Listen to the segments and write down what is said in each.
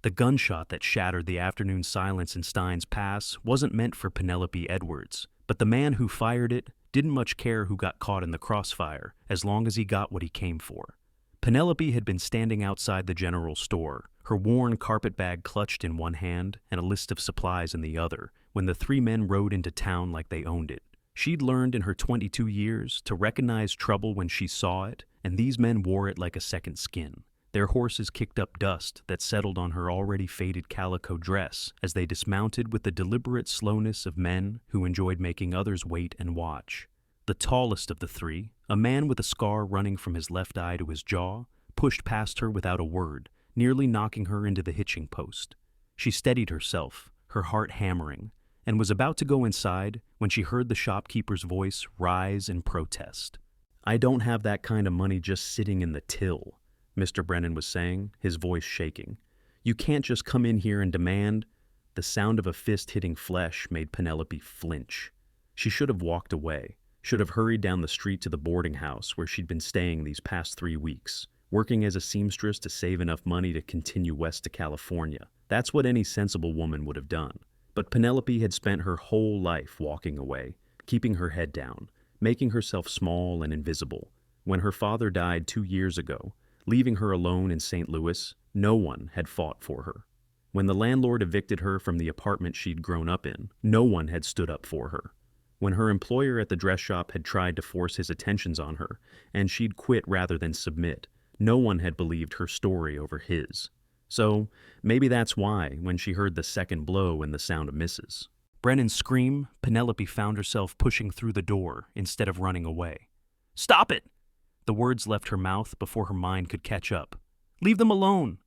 The gunshot that shattered the afternoon silence in Steins Pass wasn't meant for Penelope Edwards, but the man who fired it didn't much care who got caught in the crossfire, as long as he got what he came for. Penelope had been standing outside the general store, her worn carpet bag clutched in one hand and a list of supplies in the other, when the three men rode into town like they owned it. She'd learned in her 22 years to recognize trouble when she saw it, and these men wore it like a second skin. Their horses kicked up dust that settled on her already faded calico dress as they dismounted with the deliberate slowness of men who enjoyed making others wait and watch. The tallest of the three, a man with a scar running from his left eye to his jaw, pushed past her without a word, nearly knocking her into the hitching post. She steadied herself, her heart hammering, and was about to go inside when she heard the shopkeeper's voice rise in protest. "I don't have that kind of money just sitting in the till," Mr. Brennan was saying, his voice shaking. "You can't just come in here and demand—" The sound of a fist hitting flesh made Penelope flinch. She should have walked away, should have hurried down the street to the boarding house where she'd been staying these past 3 weeks, working as a seamstress to save enough money to continue west to California. That's what any sensible woman would have done. But Penelope had spent her whole life walking away, keeping her head down, making herself small and invisible. When her father died 2 years ago, leaving her alone in St. Louis, no one had fought for her. When the landlord evicted her from the apartment she'd grown up in, no one had stood up for her. When her employer at the dress shop had tried to force his attentions on her, and she'd quit rather than submit, no one had believed her story over his. So, maybe that's why, when she heard the second blow and the sound of misses. Brennan's scream, Penelope found herself pushing through the door instead of running away. "Stop it!" The words left her mouth before her mind could catch up. "Leave them alone!"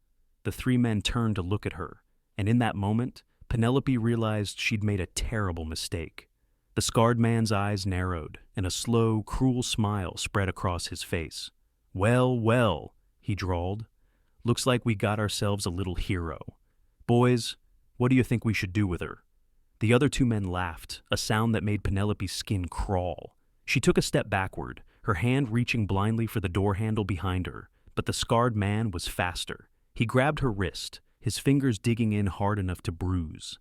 The three men turned to look at her, and in that moment, Penelope realized she'd made a terrible mistake. The scarred man's eyes narrowed, and a slow, cruel smile spread across his face. "Well, well," he drawled. "Looks like we got ourselves a little hero. Boys, what do you think we should do with her?" The other two men laughed, a sound that made Penelope's skin crawl. She took a step backward, her hand reaching blindly for the door handle behind her, but the scarred man was faster. He grabbed her wrist, his fingers digging in hard enough to bruise.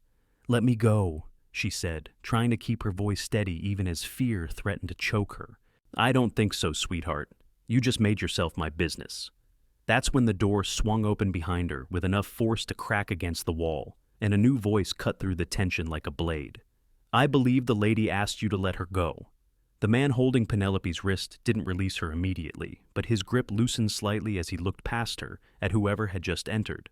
"Let me go," she said, trying to keep her voice steady even as fear threatened to choke her. "I don't think so, sweetheart. You just made yourself my business." That's when the door swung open behind her with enough force to crack against the wall, and a new voice cut through the tension like a blade. "I believe the lady asked you to let her go." The man holding Penelope's wrist didn't release her immediately, but his grip loosened slightly as he looked past her at whoever had just entered.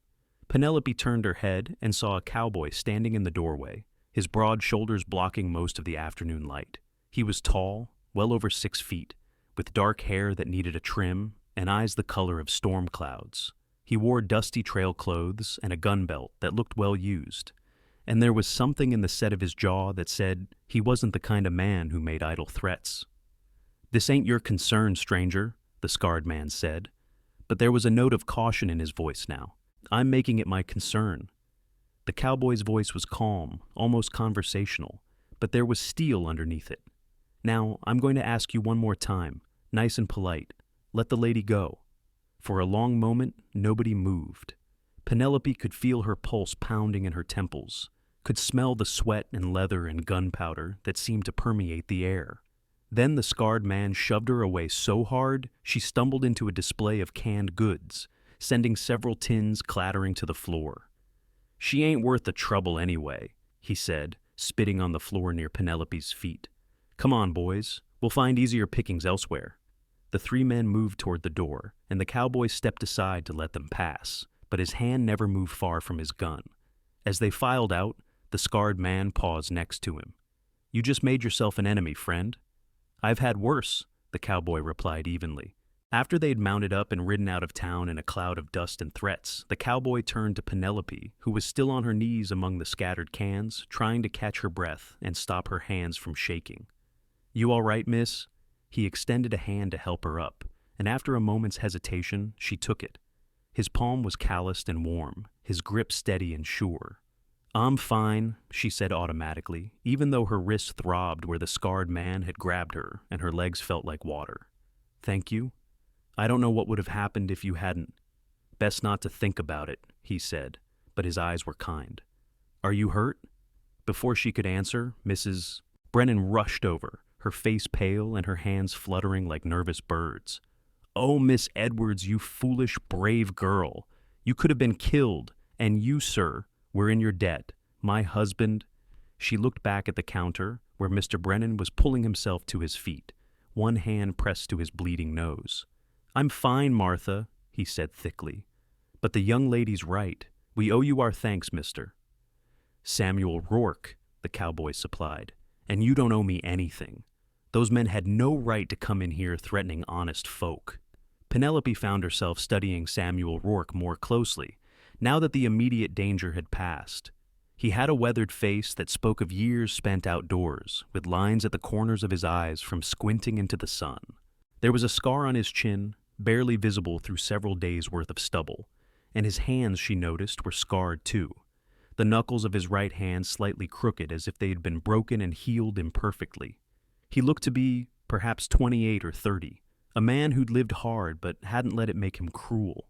Penelope turned her head and saw a cowboy standing in the doorway, his broad shoulders blocking most of the afternoon light. He was tall, well over 6 feet, with dark hair that needed a trim and eyes the color of storm clouds. He wore dusty trail clothes and a gun belt that looked well used, and there was something in the set of his jaw that said he wasn't the kind of man who made idle threats. "This ain't your concern, stranger," the scarred man said, but there was a note of caution in his voice now. "I'm making it my concern." The cowboy's voice was calm, almost conversational, but there was steel underneath it. "Now, I'm going to ask you one more time, nice and polite. Let the lady go." For a long moment, nobody moved. Penelope could feel her pulse pounding in her temples, could smell the sweat and leather and gunpowder that seemed to permeate the air. Then the scarred man shoved her away so hard, she stumbled into a display of canned goods, sending several tins clattering to the floor. "She ain't worth the trouble anyway," he said, spitting on the floor near Penelope's feet. "Come on, boys. We'll find easier pickings elsewhere." The three men moved toward the door, and the cowboy stepped aside to let them pass, but his hand never moved far from his gun. As they filed out, the scarred man paused next to him. "You just made yourself an enemy, friend." "I've had worse," the cowboy replied evenly. After they'd mounted up and ridden out of town in a cloud of dust and threats, the cowboy turned to Penelope, who was still on her knees among the scattered cans, trying to catch her breath and stop her hands from shaking. "You all right, miss?" He extended a hand to help her up, and after a moment's hesitation, she took it. His palm was calloused and warm, his grip steady and sure. "I'm fine," she said automatically, even though her wrist throbbed where the scarred man had grabbed her and her legs felt like water. "Thank you. I don't know what would have happened if you hadn't." "Best not to think about it," he said, but his eyes were kind. "Are you hurt?" Before she could answer, Mrs. Brennan rushed over, her face pale and her hands fluttering like nervous birds. "Oh, Miss Edwards, you foolish, brave girl. You could have been killed, and you, sir, were in your debt. My husband—" She looked back at the counter, where Mr. Brennan was pulling himself to his feet, one hand pressed to his bleeding nose. "I'm fine, Martha," he said thickly. "But the young lady's right. We owe you our thanks, mister." "Samuel Rourke," the cowboy supplied, "and you don't owe me anything. Those men had no right to come in here threatening honest folk." Penelope found herself studying Samuel Rourke more closely, now that the immediate danger had passed. He had a weathered face that spoke of years spent outdoors, with lines at the corners of his eyes from squinting into the sun. There was a scar on his chin, barely visible through several days' worth of stubble, and his hands, she noticed, were scarred too, the knuckles of his right hand slightly crooked as if they had been broken and healed imperfectly. He looked to be perhaps 28 or 30, a man who'd lived hard but hadn't let it make him cruel.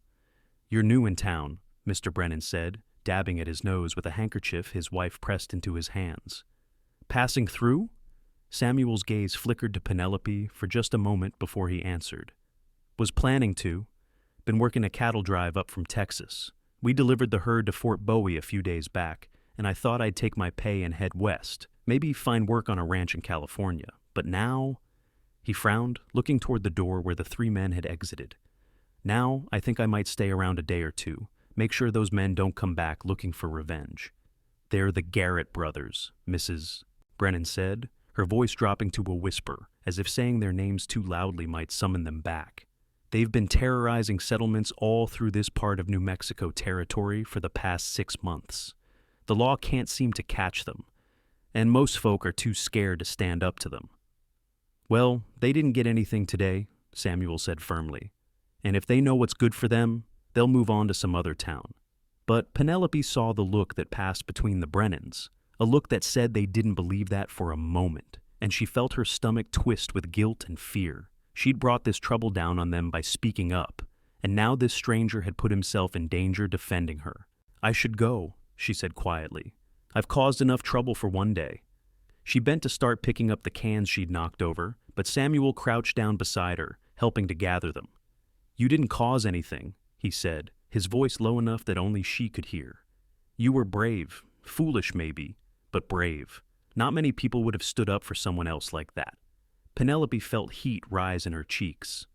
"You're new in town," Mr. Brennan said, dabbing at his nose with a handkerchief his wife pressed into his hands. "Passing through?" Samuel's gaze flickered to Penelope for just a moment before he answered. "Was planning to. Been working a cattle drive up from Texas. We delivered the herd to Fort Bowie a few days back, and I thought I'd take my pay and head west, maybe find work on a ranch in California. But now—" He frowned, looking toward the door where the three men had exited. "Now, I think I might stay around a day or two, make sure those men don't come back looking for revenge." "They're the Garrett brothers," Mrs. Brennan said, her voice dropping to a whisper, as if saying their names too loudly might summon them back. "They've been terrorizing settlements all through this part of New Mexico territory for the past 6 months. The law can't seem to catch them, and most folk are too scared to stand up to them." "Well, they didn't get anything today," Samuel said firmly. "And if they know what's good for them, they'll move on to some other town." But Penelope saw the look that passed between the Brennans, a look that said they didn't believe that for a moment, and she felt her stomach twist with guilt and fear. She'd brought this trouble down on them by speaking up, and now this stranger had put himself in danger defending her. "I should go," she said quietly. "I've caused enough trouble for one day." She bent to start picking up the cans she'd knocked over, but Samuel crouched down beside her, helping to gather them. "You didn't cause anything," he said, his voice low enough that only she could hear. "You were brave, foolish maybe, but brave. Not many people would have stood up for someone else like that." Penelope felt heat rise in her cheeks.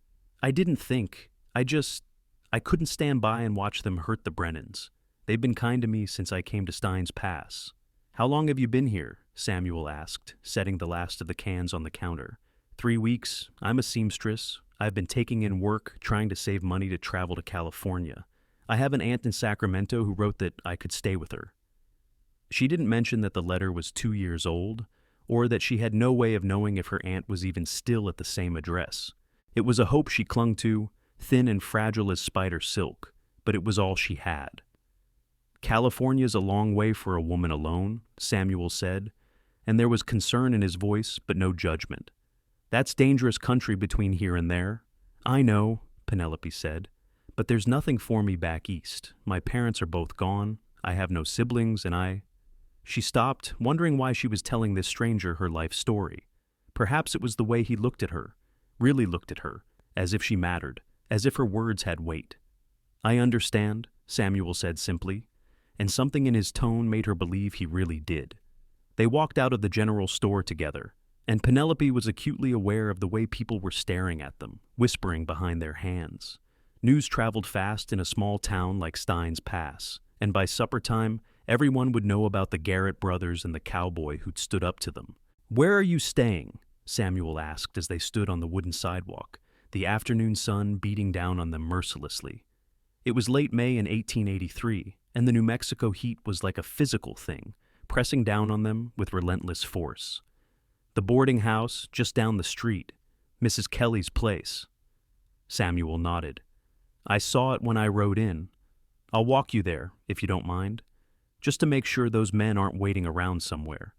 "I didn't think. I couldn't stand by and watch them hurt the Brennans. They've been kind to me since I came to Steins Pass." "How long have you been here?" Samuel asked, setting the last of the cans on the counter. 3 weeks. I'm a seamstress. I've been taking in work, trying to save money to travel to California. I have an aunt in Sacramento who wrote that I could stay with her." She didn't mention that the letter was 2 years old, or that she had no way of knowing if her aunt was even still at the same address. It was a hope she clung to, thin and fragile as spider silk, but it was all she had. "California's a long way for a woman alone," Samuel said, and there was concern in his voice, but no judgment. "That's dangerous country between here and there." "I know," Penelope said, "but there's nothing for me back east. My parents are both gone, I have no siblings, and She stopped, wondering why she was telling this stranger her life story. Perhaps it was the way he looked at her, really looked at her, as if she mattered, as if her words had weight. "I understand," Samuel said simply, and something in his tone made her believe he really did. They walked out of the general store together, and Penelope was acutely aware of the way people were staring at them, whispering behind their hands. News traveled fast in a small town like Steins Pass, and by supper time, everyone would know about the Garrett brothers and the cowboy who'd stood up to them. "Where are you staying?" Samuel asked as they stood on the wooden sidewalk, the afternoon sun beating down on them mercilessly. It was late May in 1883, and the New Mexico heat was like a physical thing, pressing down on them with relentless force. "The boarding house just down the street, Mrs. Kelly's place." Samuel nodded. "I saw it when I rode in. I'll walk you there, if you don't mind, just to make sure those men aren't waiting around somewhere."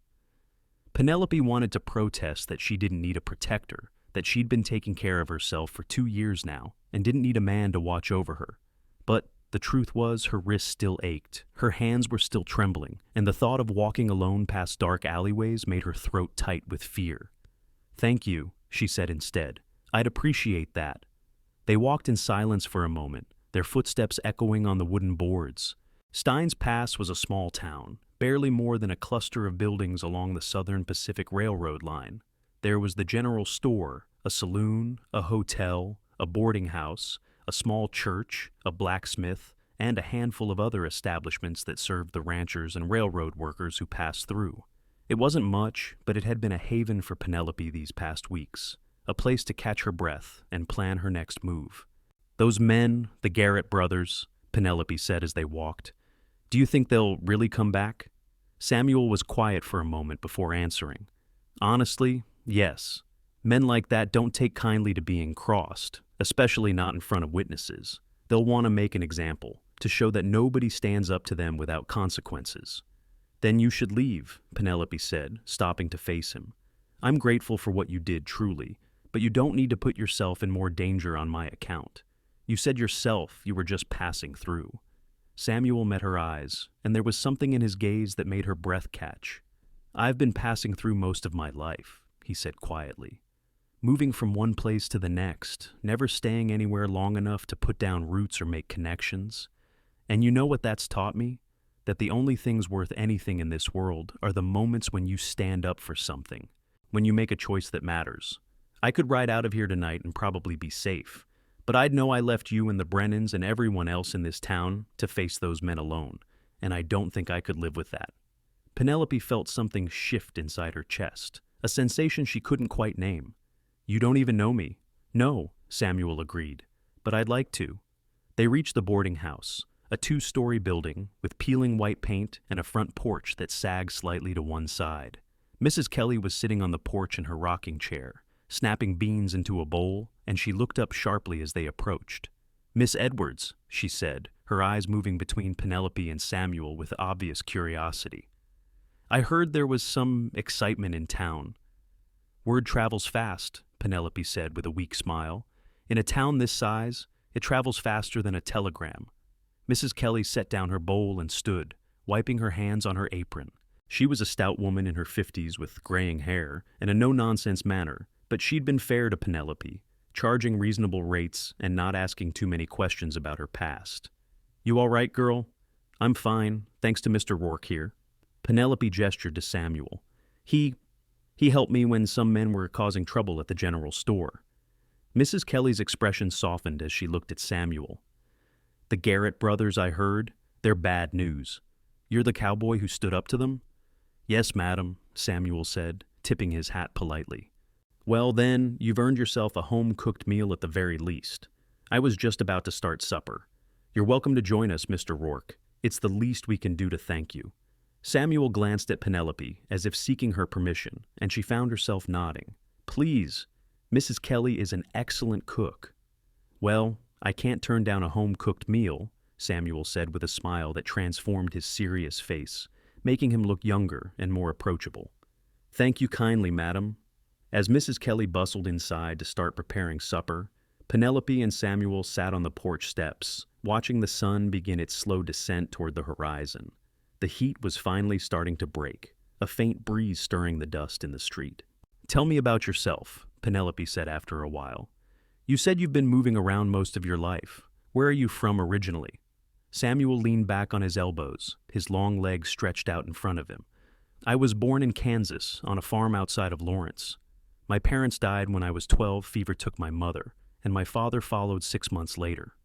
Penelope wanted to protest that she didn't need a protector, that she'd been taking care of herself for 2 years now and didn't need a man to watch over her. But The truth was, her wrists still ached, her hands were still trembling, and the thought of walking alone past dark alleyways made her throat tight with fear. "Thank you," she said instead. "I'd appreciate that." They walked in silence for a moment, their footsteps echoing on the wooden boards. Steins Pass was a small town, barely more than a cluster of buildings along the Southern Pacific Railroad line. There was the general store, a saloon, a hotel, a boarding house, a small church, a blacksmith, and a handful of other establishments that served the ranchers and railroad workers who passed through. It wasn't much, but it had been a haven for Penelope these past weeks, a place to catch her breath and plan her next move. "Those men, the Garrett brothers," Penelope said as they walked, "do you think they'll really come back?" Samuel was quiet for a moment before answering. "Honestly, yes. Men like that don't take kindly to being crossed, especially not in front of witnesses. They'll want to make an example, to show that nobody stands up to them without consequences." "Then you should leave," Penelope said, stopping to face him. "I'm grateful for what you did, truly, but you don't need to put yourself in more danger on my account. You said yourself you were just passing through." Samuel met her eyes, and there was something in his gaze that made her breath catch. "I've been passing through most of my life," he said quietly. "Moving from one place to the next, never staying anywhere long enough to put down roots or make connections. And you know what that's taught me? That the only things worth anything in this world are the moments when you stand up for something, when you make a choice that matters. I could ride out of here tonight and probably be safe, but I'd know I left you and the Brennans and everyone else in this town to face those men alone, and I don't think I could live with that." Penelope felt something shift inside her chest, a sensation she couldn't quite name. "You don't even know me." "No," Samuel agreed, "but I'd like to." They reached the boarding house, a 2-story building with peeling white paint and a front porch that sagged slightly to one side. Mrs. Kelly was sitting on the porch in her rocking chair, snapping beans into a bowl, and she looked up sharply as they approached. "Miss Edwards," she said, her eyes moving between Penelope and Samuel with obvious curiosity. "I heard there was some excitement in town." "Word travels fast," Penelope said with a weak smile. "In a town this size, it travels faster than a telegram." Mrs. Kelly set down her bowl and stood, wiping her hands on her apron. She was a stout woman in her 50s with graying hair and a no-nonsense manner, but she'd been fair to Penelope, charging reasonable rates and not asking too many questions about her past. "You all right, girl?" "I'm fine, thanks to Mr. Rourke here." Penelope gestured to Samuel. He helped me when some men were causing trouble at the general store." Mrs. Kelly's expression softened as she looked at Samuel. "The Garrett brothers, I heard. They're bad news. You're the cowboy who stood up to them?" "Yes, madam," Samuel said, tipping his hat politely. "Well, then, you've earned yourself a home-cooked meal at the very least. I was just about to start supper. You're welcome to join us, Mr. Rourke. It's the least we can do to thank you." Samuel glanced at Penelope, as if seeking her permission, and she found herself nodding. "Please. Mrs. Kelly is an excellent cook." "Well, I can't turn down a home-cooked meal," Samuel said with a smile that transformed his serious face, making him look younger and more approachable. "Thank you kindly, madam." As Mrs. Kelly bustled inside to start preparing supper, Penelope and Samuel sat on the porch steps, watching the sun begin its slow descent toward the horizon. The heat was finally starting to break, a faint breeze stirring the dust in the street. "Tell me about yourself," Penelope said after a while. "You said you've been moving around most of your life. Where are you from originally?" Samuel leaned back on his elbows, his long legs stretched out in front of him. "I was born in Kansas, on a farm outside of Lawrence. My parents died when I was 12, fever took my mother, and my father followed 6 months later.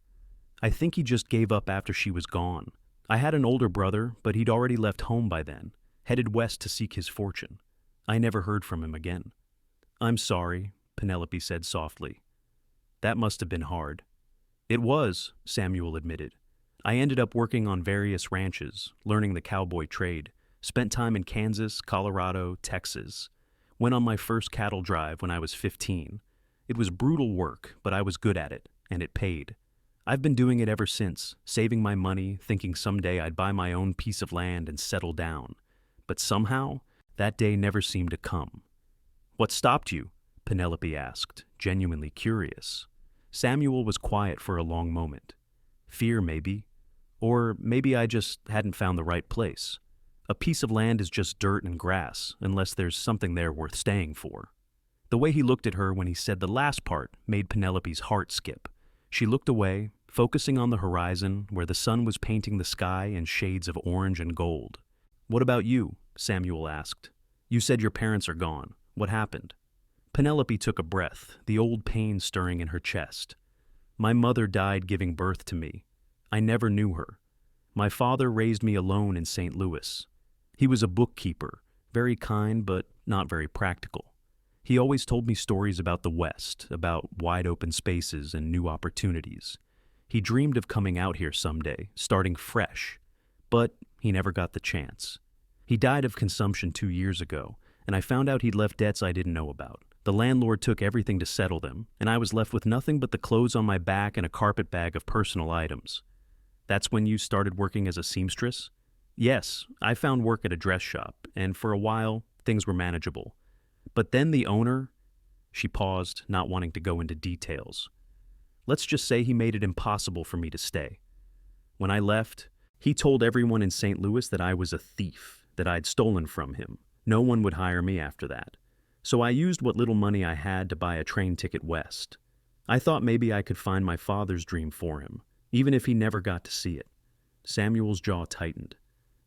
I think he just gave up after she was gone. I had an older brother, but he'd already left home by then, headed west to seek his fortune. I never heard from him again." "I'm sorry," Penelope said softly. "That must have been hard." "It was," Samuel admitted. "I ended up working on various ranches, learning the cowboy trade, spent time in Kansas, Colorado, Texas. Went on my first cattle drive when I was 15. It was brutal work, but I was good at it, and it paid. I've been doing it ever since, saving my money, thinking someday I'd buy my own piece of land and settle down. But somehow, that day never seemed to come." "What stopped you?" Penelope asked, genuinely curious. Samuel was quiet for a long moment. "Fear, maybe. Or maybe I just hadn't found the right place. A piece of land is just dirt and grass, unless there's something there worth staying for. The way he looked at her when he said the last part made Penelope's heart skip. She looked away, focusing on the horizon where the sun was painting the sky in shades of orange and gold. "What about you?" Samuel asked. "You said your parents are gone. What happened?" Penelope took a breath, the old pain stirring in her chest. "My mother died giving birth to me. I never knew her. My father raised me alone in St. Louis. He was a bookkeeper, very kind but not very practical. He always told me stories about the West, about wide open spaces and new opportunities. He dreamed of coming out here someday, starting fresh, but he never got the chance. He died of consumption 2 years ago, and I found out he'd left debts I didn't know about. The landlord took everything to settle them, and I was left with nothing but the clothes on my back and a carpet bag of personal items." "That's when you started working as a seamstress?" "Yes, I found work at a dress shop, and for a while, things were manageable. But then the owner—" She paused, not wanting to go into details. "Let's just say he made it impossible for me to stay. When I left, he told everyone in St. Louis that I was a thief, that I'd stolen from him. No one would hire me after that. So I used what little money I had to buy a train ticket west. I thought maybe I could find my father's dream for him, even if he never got to see it." Samuel's jaw tightened.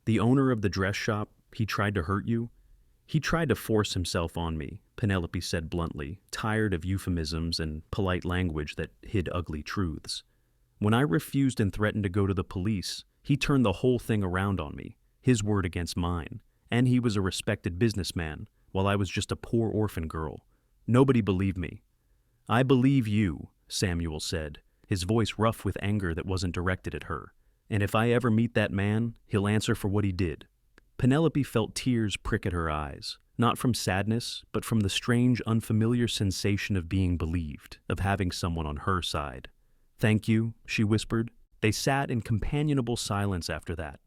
"The owner of the dress shop, he tried to hurt you?" "He tried to force himself on me," Penelope said bluntly, tired of euphemisms and polite language that hid ugly truths. "When I refused and threatened to go to the police, he turned the whole thing around on me, his word against mine, and he was a respected businessman, while I was just a poor orphan girl. Nobody believed me." "I believe you," Samuel said, his voice rough with anger that wasn't directed at her. "And if I ever meet that man, he'll answer for what he did." Penelope felt tears prick at her eyes, not from sadness, but from the strange, unfamiliar sensation of being believed, of having someone on her side. "Thank you," she whispered. They sat in companionable silence after that,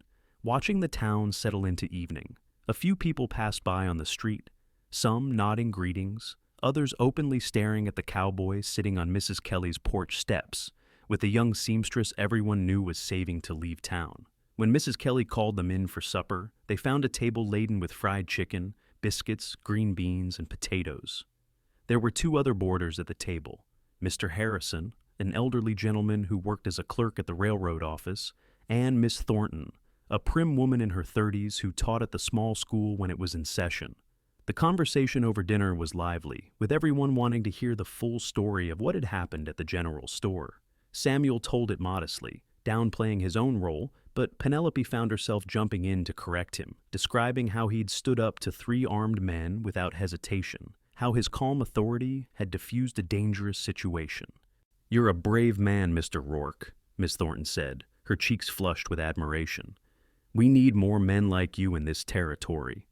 watching the town settle into evening. A few people passed by on the street, some nodding greetings, others openly staring at the cowboy sitting on Mrs. Kelly's porch steps, with the young seamstress everyone knew was saving to leave town. When Mrs. Kelly called them in for supper, they found a table laden with fried chicken, biscuits, green beans, and potatoes. There were 2 other boarders at the table, Mr. Harrison, an elderly gentleman who worked as a clerk at the railroad office, and Miss Thornton, a prim woman in her 30s who taught at the small school when it was in session. The conversation over dinner was lively, with everyone wanting to hear the full story of what had happened at the general store. Samuel told it modestly, downplaying his own role, but Penelope found herself jumping in to correct him, describing how he'd stood up to 3 armed men without hesitation, how his calm authority had diffused a dangerous situation. "You're a brave man, Mr. Rourke," Miss Thornton said, her cheeks flushed with admiration. "We need more men like you in this territory."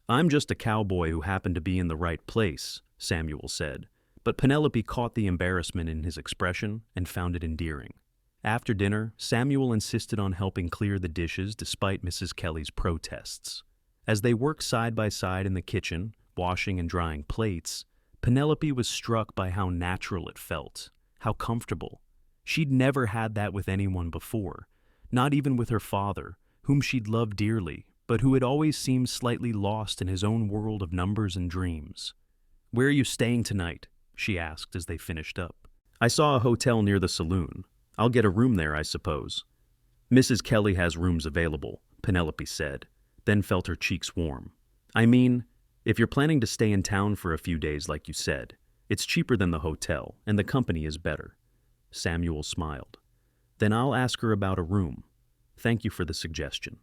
"I'm just a cowboy who happened to be in the right place," Samuel said, but Penelope caught the embarrassment in his expression and found it endearing. After dinner, Samuel insisted on helping clear the dishes despite Mrs. Kelly's protests. As they worked side by side in the kitchen, washing and drying plates, Penelope was struck by how natural it felt, how comfortable. She'd never had that with anyone before, not even with her father, whom she'd loved dearly, but who had always seemed slightly lost in his own world of numbers and dreams. "Where are you staying tonight?" she asked as they finished up. "I saw a hotel near the saloon. I'll get a room there, I suppose." "Mrs. Kelly has rooms available," Penelope said, then felt her cheeks warm. "I mean, if you're planning to stay in town for a few days like you said, it's cheaper than the hotel, and the company is better." Samuel smiled. "Then I'll ask her about a room. Thank you for the suggestion."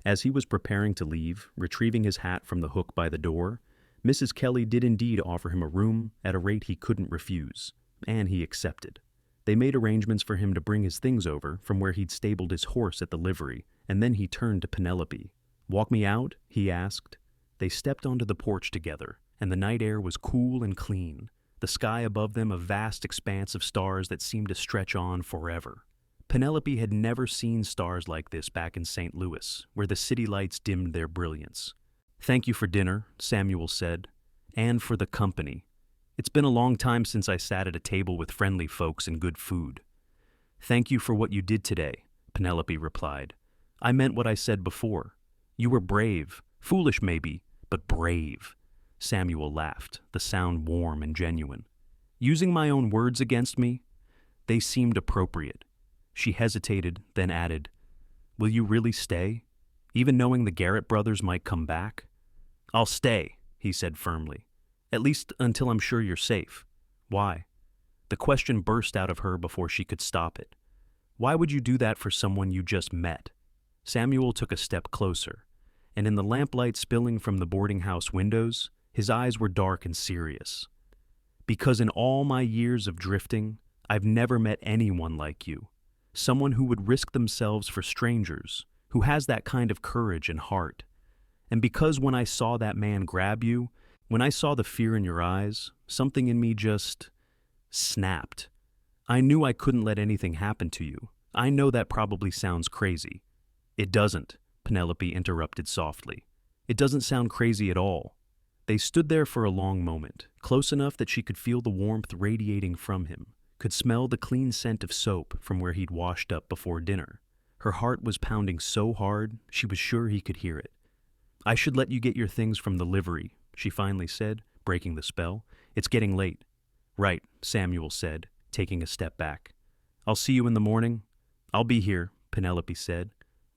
As he was preparing to leave, retrieving his hat from the hook by the door, Mrs. Kelly did indeed offer him a room at a rate he couldn't refuse, and he accepted. They made arrangements for him to bring his things over from where he'd stabled his horse at the livery, and then he turned to Penelope. "Walk me out?" he asked. They stepped onto the porch together, and the night air was cool and clean, the sky above them a vast expanse of stars that seemed to stretch on forever. Penelope had never seen stars like this back in St. Louis, where the city lights dimmed their brilliance. "Thank you for dinner," Samuel said, "and for the company. It's been a long time since I sat at a table with friendly folks and good food." "Thank you for what you did today," Penelope replied. "I meant what I said before. You were brave, foolish maybe, but brave." Samuel laughed, the sound warm and genuine. "Using my own words against me? They seemed appropriate." She hesitated, then added, "Will you really stay, even knowing the Garrett brothers might come back?" "I'll stay," he said firmly. "At least until I'm sure you're safe." "Why?" The question burst out of her before she could stop it. "Why would you do that for someone you just met?" Samuel took a step closer, and in the lamplight spilling from the boarding house windows, his eyes were dark and serious. "Because in all my years of drifting, I've never met anyone like you. Someone who would risk themselves for strangers, who has that kind of courage and heart. And because when I saw that man grab you, when I saw the fear in your eyes, something in me just snapped. I knew I couldn't let anything happen to you. I know that probably sounds crazy." "It doesn't," Penelope interrupted softly. "It doesn't sound crazy at all." They stood there for a long moment, close enough that she could feel the warmth radiating from him, could smell the clean scent of soap from where he'd washed up before dinner. Her heart was pounding so hard, she was sure he could hear it. "I should let you get your things from the livery," she finally said, breaking the spell. "It's getting late." "Right," Samuel said, taking a step back. "I'll see you in the morning." "I'll be here," Penelope said.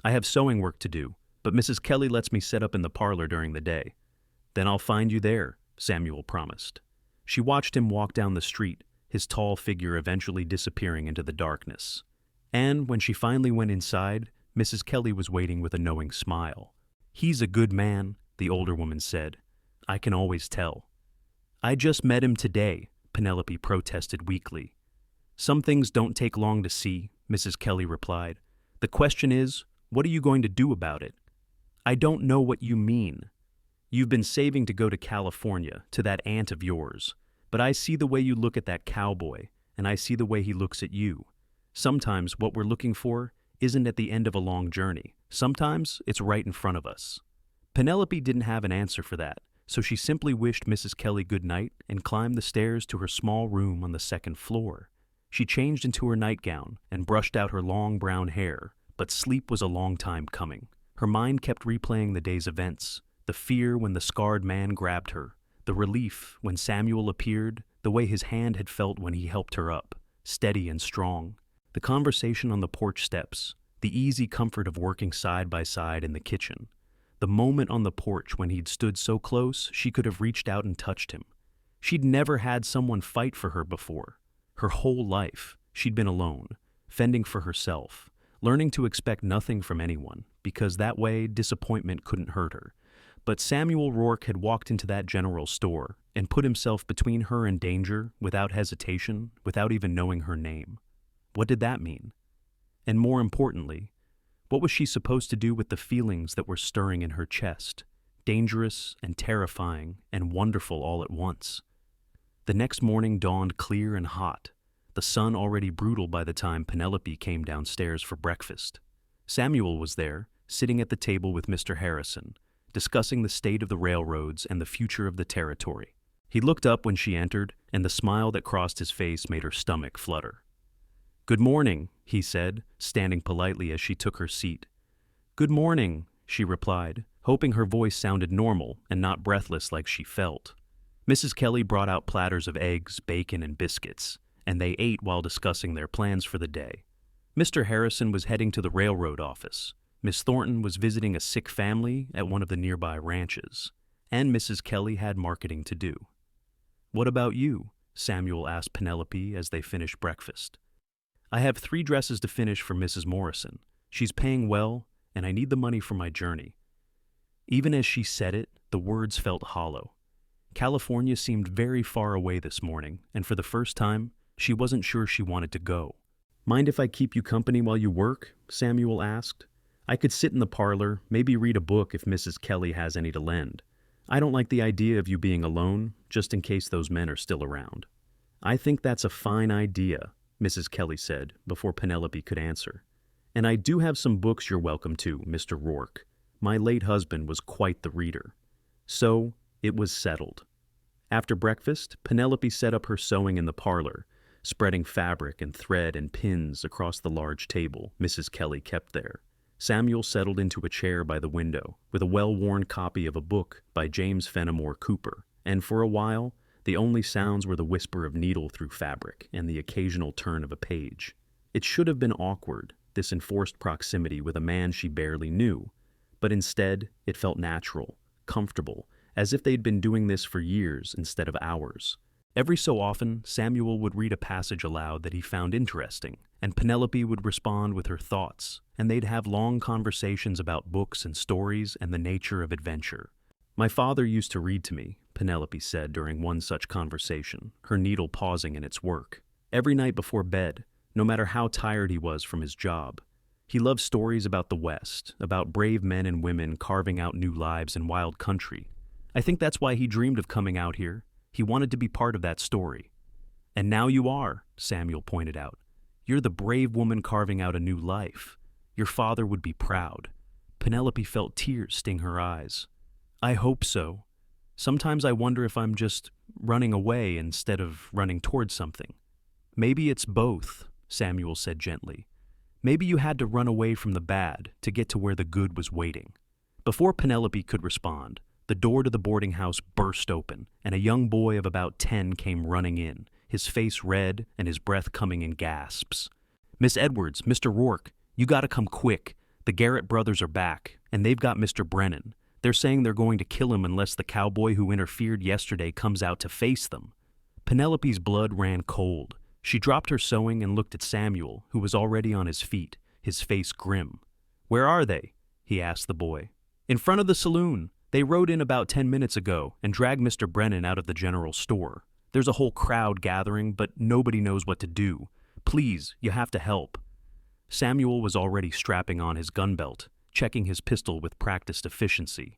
"I have sewing work to do, but Mrs. Kelly lets me set up in the parlor during the day." "Then I'll find you there," Samuel promised. She watched him walk down the street, his tall figure eventually disappearing into the darkness. And when she finally went inside, Mrs. Kelly was waiting with a knowing smile. "He's a good man," the older woman said. "I can always tell." "I just met him today," Penelope protested weakly. "Some things don't take long to see," Mrs. Kelly replied. "The question is, what are you going to do about it?" "I don't know what you mean. You've been saving to go to California, to that aunt of yours. But I see the way you look at that cowboy, and I see the way he looks at you. Sometimes what we're looking for isn't at the end of a long journey. Sometimes it's right in front of us." Penelope didn't have an answer for that, so she simply wished Mrs. Kelly good night and climbed the stairs to her small room on the second floor. She changed into her nightgown and brushed out her long brown hair, but sleep was a long time coming. Her mind kept replaying the day's events, the fear when the scarred man grabbed her, the relief when Samuel appeared, the way his hand had felt when he helped her up, steady and strong, the conversation on the porch steps, the easy comfort of working side by side in the kitchen, the moment on the porch when he'd stood so close she could have reached out and touched him. She'd never had someone fight for her before. Her whole life, she'd been alone, fending for herself, learning to expect nothing from anyone, because that way disappointment couldn't hurt her. But Samuel Rourke had walked into that general store and put himself between her and danger without hesitation, without even knowing her name. What did that mean? And more importantly, what was she supposed to do with the feelings that were stirring in her chest, dangerous and terrifying and wonderful all at once? The next morning dawned clear and hot, the sun already brutal by the time Penelope came downstairs for breakfast. Samuel was there, sitting at the table with Mr. Harrison, discussing the state of the railroads and the future of the territory. He looked up when she entered, and the smile that crossed his face made her stomach flutter. "Good morning," he said, standing politely as she took her seat. "Good morning," she replied, hoping her voice sounded normal and not breathless like she felt. Mrs. Kelly brought out platters of eggs, bacon, and biscuits, and they ate while discussing their plans for the day. Mr. Harrison was heading to the railroad office. Miss Thornton was visiting a sick family at one of the nearby ranches, and Mrs. Kelly had marketing to do. "What about you?" Samuel asked Penelope as they finished breakfast. "I have 3 dresses to finish for Mrs. Morrison. She's paying well, and I need the money for my journey." Even as she said it, the words felt hollow. California seemed very far away this morning, and for the first time, she wasn't sure she wanted to go. "Mind if I keep you company while you work?" Samuel asked. "I could sit in the parlor, maybe read a book if Mrs. Kelly has any to lend. I don't like the idea of you being alone, just in case those men are still around." "I think that's a fine idea," Mrs. Kelly said, before Penelope could answer. "And I do have some books you're welcome to, Mr. Rourke. My late husband was quite the reader." So, it was settled. After breakfast, Penelope set up her sewing in the parlor, spreading fabric and thread and pins across the large table Mrs. Kelly kept there. Samuel settled into a chair by the window with a well-worn copy of a book by James Fenimore Cooper, and for a while, the only sounds were the whisper of needle through fabric and the occasional turn of a page. It should have been awkward, this enforced proximity with a man she barely knew, but instead it felt natural, comfortable, as if they'd been doing this for years instead of hours. Every so often, Samuel would read a passage aloud that he found interesting, and Penelope would respond with her thoughts, and they'd have long conversations about books and stories and the nature of adventure. "My father used to read to me," Penelope said during one such conversation, her needle pausing in its work. "Every night before bed, no matter how tired he was from his job. He loved stories about the West, about brave men and women carving out new lives in wild country. I think that's why he dreamed of coming out here. He wanted to be part of that story." "And now you are," Samuel pointed out. "You're the brave woman carving out a new life. Your father would be proud." Penelope felt tears sting her eyes. "I hope so. Sometimes I wonder if I'm just running away instead of running towards something." "Maybe it's both," Samuel said gently. "Maybe you had to run away from the bad to get to where the good was waiting." Before Penelope could respond, the door to the boarding house burst open, and a young boy of about 10 came running in, his face red and his breath coming in gasps. "Miss Edwards, Mr. Rourke, you gotta come quick. The Garrett brothers are back, and they've got Mr. Brennan. They're saying they're going to kill him unless the cowboy who interfered yesterday comes out to face them." Penelope's blood ran cold. She dropped her sewing and looked at Samuel, who was already on his feet, his face grim. "Where are they?" he asked the boy. "In front of the saloon. They rode in about 10 minutes ago and dragged Mr. Brennan out of the general store. There's a whole crowd gathering, but nobody knows what to do. Please, you have to help." Samuel was already strapping on his gun belt, checking his pistol with practiced efficiency.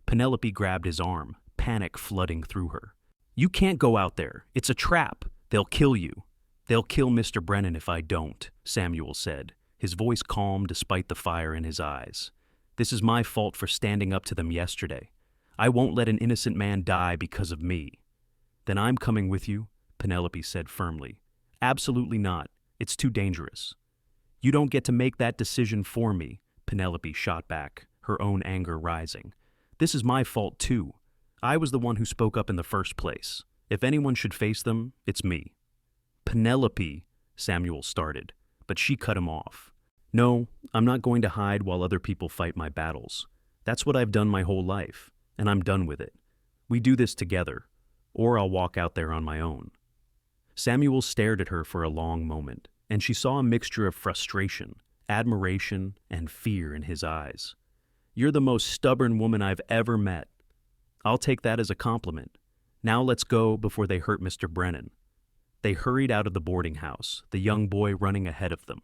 Penelope grabbed his arm, panic flooding through her. "You can't go out there. It's a trap. They'll kill you." "They'll kill Mr. Brennan if I don't," Samuel said, his voice calm despite the fire in his eyes. "This is my fault for standing up to them yesterday. I won't let an innocent man die because of me." "Then I'm coming with you," Penelope said firmly. "Absolutely not. It's too dangerous." "You don't get to make that decision for me," Penelope shot back, her own anger rising. "This is my fault too. I was the one who spoke up in the first place. If anyone should face them, it's me." "Penelope," Samuel started, but she cut him off. "No, I'm not going to hide while other people fight my battles. That's what I've done my whole life, and I'm done with it. We do this together, or I'll walk out there on my own." Samuel stared at her for a long moment, and she saw a mixture of frustration, admiration, and fear in his eyes. "You're the most stubborn woman I've ever met." "I'll take that as a compliment. Now let's go before they hurt Mr. Brennan." They hurried out of the boarding house, the young boy running ahead of them.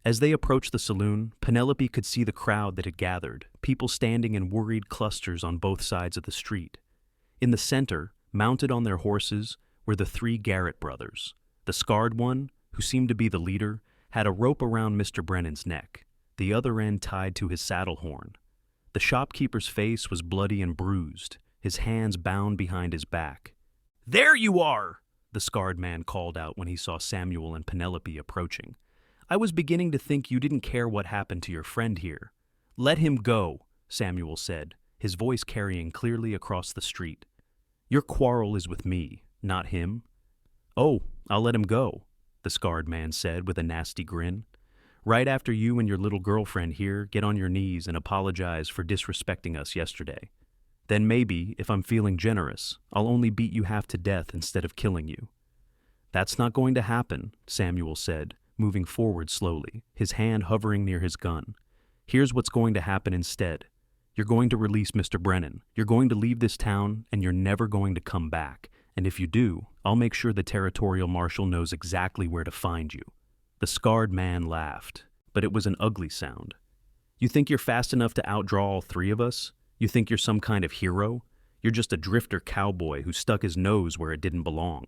As they approached the saloon, Penelope could see the crowd that had gathered, people standing in worried clusters on both sides of the street. In the center, mounted on their horses, were the 3 Garrett brothers. The scarred one, who seemed to be the leader, had a rope around Mr. Brennan's neck, the other end tied to his saddle horn. The shopkeeper's face was bloody and bruised, his hands bound behind his back. "There you are!" the scarred man called out when he saw Samuel and Penelope approaching. "I was beginning to think you didn't care what happened to your friend here." "Let him go," Samuel said, his voice carrying clearly across the street. "Your quarrel is with me, not him." "Oh, I'll let him go," the scarred man said with a nasty grin. "Right after you and your little girlfriend here get on your knees and apologize for disrespecting us yesterday. Then maybe, if I'm feeling generous, I'll only beat you half to death instead of killing you." "That's not going to happen," Samuel said, moving forward slowly, his hand hovering near his gun. "Here's what's going to happen instead. You're going to release Mr. Brennan. You're going to leave this town, and you're never going to come back. And if you do, I'll make sure the territorial marshal knows exactly where to find you." The scarred man laughed, but it was an ugly sound. "You think you're fast enough to outdraw all 3 of us? You think you're some kind of hero? You're just a drifter cowboy who stuck his nose where it didn't belong."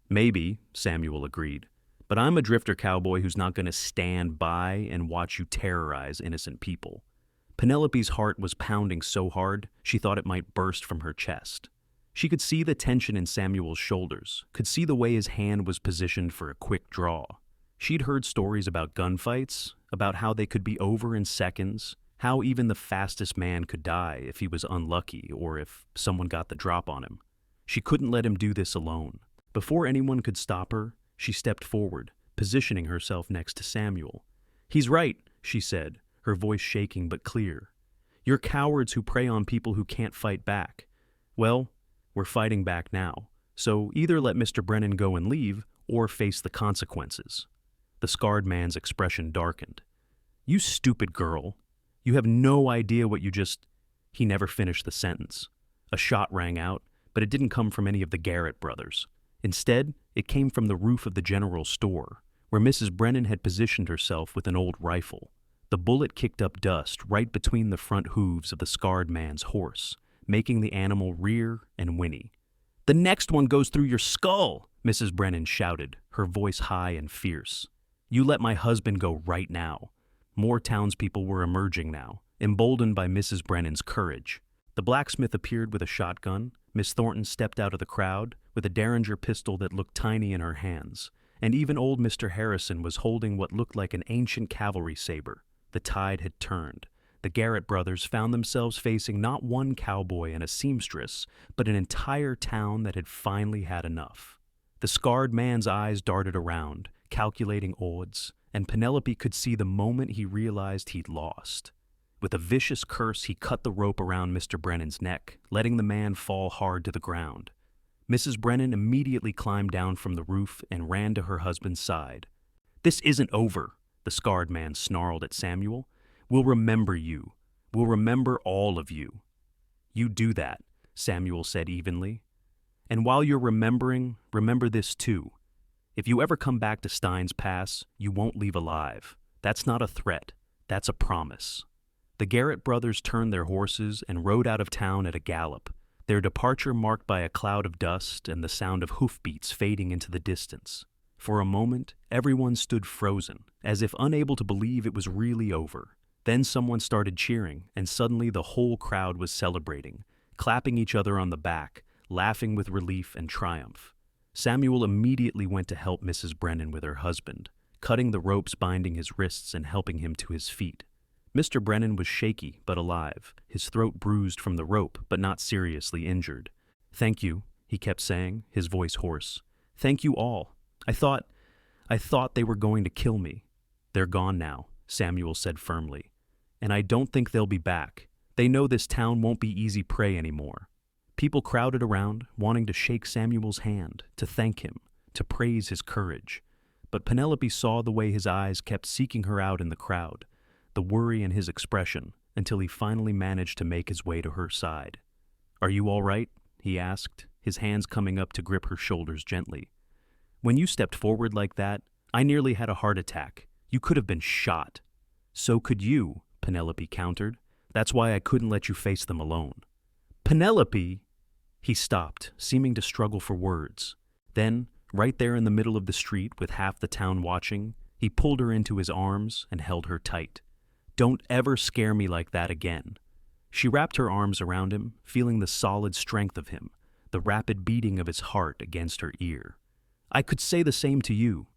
"Maybe," Samuel agreed, "but I'm a drifter cowboy who's not going to stand by and watch you terrorize innocent people." Penelope's heart was pounding so hard she thought it might burst from her chest. She could see the tension in Samuel's shoulders, could see the way his hand was positioned for a quick draw. She'd heard stories about gunfights, about how they could be over in seconds, how even the fastest man could die if he was unlucky or if someone got the drop on him. She couldn't let him do this alone. Before anyone could stop her, she stepped forward, positioning herself next to Samuel. "He's right," she said, her voice shaking but clear. "You're cowards who prey on people who can't fight back. Well, we're fighting back now, so either let Mr. Brennan go and leave or face the consequences." The scarred man's expression darkened. "You stupid girl. You have no idea what you just—" He never finished the sentence. A shot rang out, but it didn't come from any of the Garrett brothers. Instead, it came from the roof of the general store, where Mrs. Brennan had positioned herself with an old rifle. The bullet kicked up dust right between the front hooves of the scarred man's horse, making the animal rear and whinny. "The next one goes through your skull," Mrs. Brennan shouted, her voice high and fierce. "You let my husband go right now." More townspeople were emerging now, emboldened by Mrs. Brennan's courage. The blacksmith appeared with a shotgun. Miss Thornton stepped out of the crowd with a Derringer pistol that looked tiny in her hands, and even old Mr. Harrison was holding what looked like an ancient cavalry saber. The tide had turned. The Garrett brothers found themselves facing not one cowboy and a seamstress, but an entire town that had finally had enough. The scarred man's eyes darted around, calculating odds, and Penelope could see the moment he realized he'd lost. With a vicious curse, he cut the rope around Mr. Brennan's neck, letting the man fall hard to the ground. Mrs. Brennan immediately climbed down from the roof and ran to her husband's side. "This isn't over," the scarred man snarled at Samuel. "We'll remember you. We'll remember all of you." "You do that," Samuel said evenly. "And while you're remembering, remember this too. If you ever come back to Steins Pass, you won't leave alive. That's not a threat. That's a promise." The Garrett brothers turned their horses and rode out of town at a gallop, their departure marked by a cloud of dust and the sound of hoofbeats fading into the distance. For a moment, everyone stood frozen, as if unable to believe it was really over. Then someone started cheering, and suddenly the whole crowd was celebrating, clapping each other on the back, laughing with relief and triumph. Samuel immediately went to help Mrs. Brennan with her husband, cutting the ropes binding his wrists and helping him to his feet. Mr. Brennan was shaky but alive, his throat bruised from the rope but not seriously injured. "Thank you," he kept saying, his voice hoarse. "Thank you all. I thought they were going to kill me." "They're gone now," Samuel said firmly. "And I don't think they'll be back. They know this town won't be easy prey anymore." People crowded around, wanting to shake Samuel's hand, to thank him, to praise his courage. But Penelope saw the way his eyes kept seeking her out in the crowd, the worry in his expression, until he finally managed to make his way to her side. "Are you all right?" he asked, his hands coming up to grip her shoulders gently. "When you stepped forward like that, I nearly had a heart attack. You could have been shot." "So could you," Penelope countered. "That's why I couldn't let you face them alone." "Penelope!" He stopped, seeming to struggle for words. Then, right there in the middle of the street with half the town watching, he pulled her into his arms and held her tight. "Don't ever scare me like that again." She wrapped her arms around him, feeling the solid strength of him, the rapid beating of his heart against her ear. "I could say the same to you."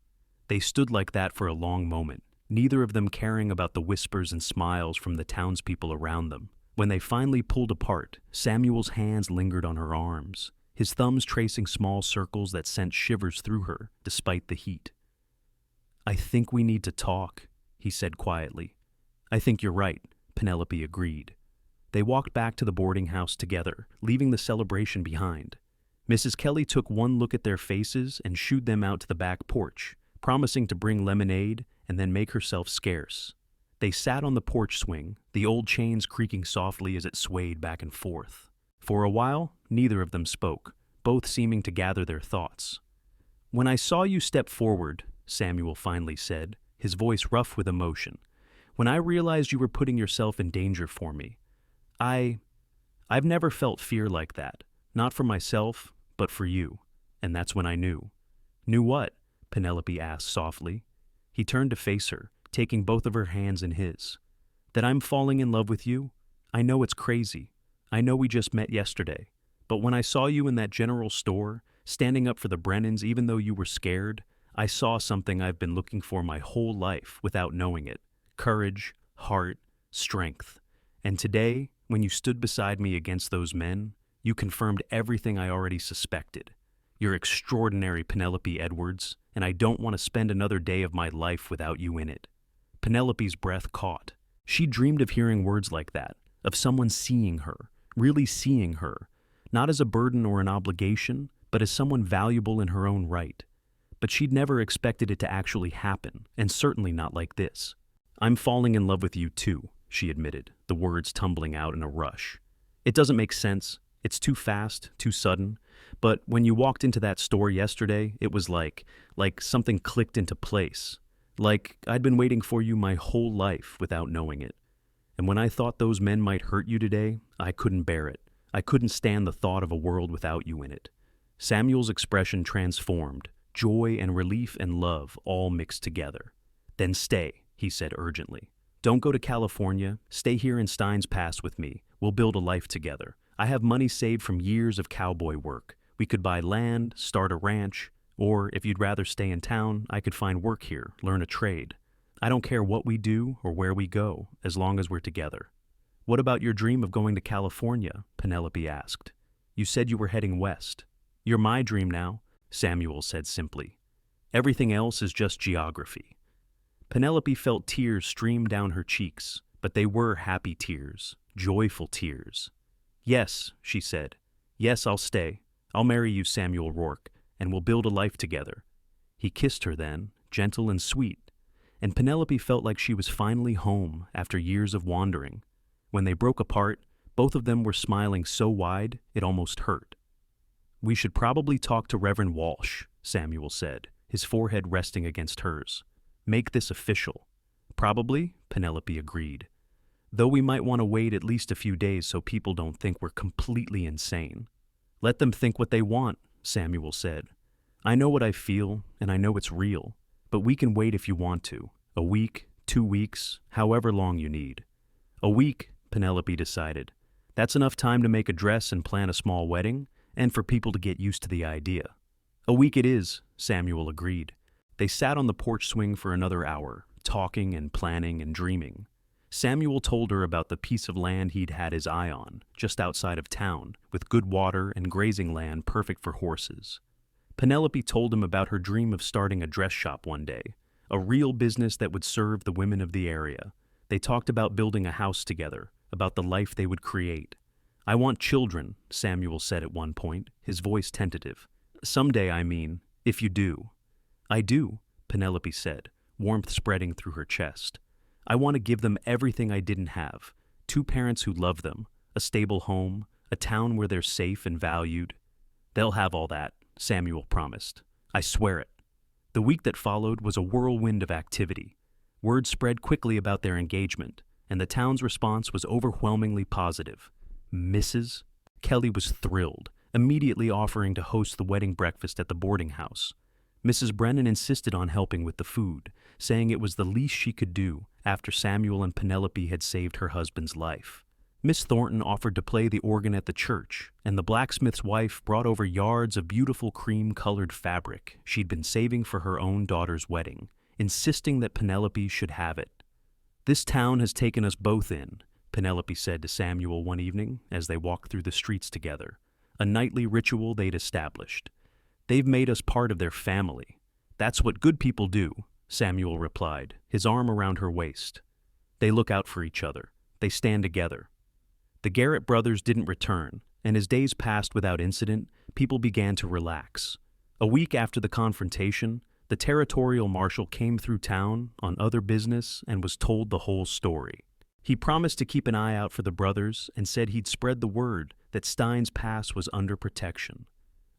They stood like that for a long moment, neither of them caring about the whispers and smiles from the townspeople around them. When they finally pulled apart, Samuel's hands lingered on her arms, his thumbs tracing small circles that sent shivers through her, despite the heat. "I think we need to talk," he said quietly. "I think you're right," Penelope agreed. They walked back to the boarding house together, leaving the celebration behind. Mrs. Kelly took one look at their faces and shooed them out to the back porch, promising to bring lemonade and then make herself scarce. They sat on the porch swing, the old chains creaking softly as it swayed back and forth. For a while, neither of them spoke, both seeming to gather their thoughts. "When I saw you step forward," Samuel finally said, his voice rough with emotion, "when I realized you were putting yourself in danger for me, I've never felt fear like that, not for myself, but for you, and that's when I knew." "Knew what?" Penelope asked softly. He turned to face her, taking both of her hands in his. "That I'm falling in love with you? I know it's crazy. I know we just met yesterday. But when I saw you in that general store, standing up for the Brennans even though you were scared, I saw something I've been looking for my whole life without knowing it. Courage, heart, strength. And today, when you stood beside me against those men, you confirmed everything I already suspected. You're extraordinary, Penelope Edwards, and I don't want to spend another day of my life without you in it." Penelope's breath caught. She dreamed of hearing words like that, of someone seeing her, really seeing her, not as a burden or an obligation, but as someone valuable in her own right. But she'd never expected it to actually happen, and certainly not like this. "I'm falling in love with you too," she admitted, the words tumbling out in a rush. "It doesn't make sense. It's too fast, too sudden. But when you walked into that store yesterday, it was like something clicked into place. Like I'd been waiting for you my whole life without knowing it. And when I thought those men might hurt you today, I couldn't bear it. I couldn't stand the thought of a world without you in it." Samuel's expression transformed, joy and relief and love all mixed together. "Then stay," he said urgently. "Don't go to California. Stay here in Steins Pass with me. We'll build a life together. I have money saved from years of cowboy work. We could buy land, start a ranch, or if you'd rather stay in town, I could find work here, learn a trade. I don't care what we do or where we go, as long as we're together." "What about your dream of going to California?" Penelope asked. "You said you were heading west." "You're my dream now," Samuel said simply. "Everything else is just geography." Penelope felt tears stream down her cheeks, but they were happy tears, joyful tears. "Yes," she said. "Yes, I'll stay. I'll marry you, Samuel Rourke, and we'll build a life together." He kissed her then, gentle and sweet, and Penelope felt like she was finally home after years of wandering. When they broke apart, both of them were smiling so wide it almost hurt. "We should probably talk to Reverend Walsh," Samuel said, his forehead resting against hers. "Make this official." "Probably," Penelope agreed. "Though we might want to wait at least a few days so people don't think we're completely insane." "Let them think what they want," Samuel said. "I know what I feel, and I know it's real, but we can wait if you want to. A week, 2 weeks, however long you need." "A week," Penelope decided. "That's enough time to make a dress and plan a small wedding, and for people to get used to the idea." "A week it is," Samuel agreed. They sat on the porch swing for another hour, talking and planning and dreaming. Samuel told her about the piece of land he'd had his eye on, just outside of town, with good water and grazing land perfect for horses. Penelope told him about her dream of starting a dress shop one day, a real business that would serve the women of the area. They talked about building a house together, about the life they would create. "I want children," Samuel said at one point, his voice tentative. "Someday, I mean, if you do." "I do," Penelope said, warmth spreading through her chest. "I want to give them everything I didn't have. 2 parents who love them, a stable home, a town where they're safe and valued." "They'll have all that," Samuel promised. "I swear it." The week that followed was a whirlwind of activity. Word spread quickly about their engagement, and the town's response was overwhelmingly positive. Mrs. Kelly was thrilled, immediately offering to host the wedding breakfast at the boarding house. Mrs. Brennan insisted on helping with the food, saying it was the least she could do after Samuel and Penelope had saved her husband's life. Miss Thornton offered to play the organ at the church, and the blacksmith's wife brought over yards of beautiful cream-colored fabric she'd been saving for her own daughter's wedding, insisting that Penelope should have it. "This town has taken us both in," Penelope said to Samuel one evening as they walked through the streets together, a nightly ritual they'd established. "They've made us part of their family. That's what good people do," Samuel replied, his arm around her waist. "They look out for each other. They stand together." The Garrett brothers didn't return, and as days passed without incident, people began to relax. A week after the confrontation, the territorial marshal came through town on other business and was told the whole story. He promised to keep an eye out for the brothers and said he'd spread the word that Steins Pass was under protection.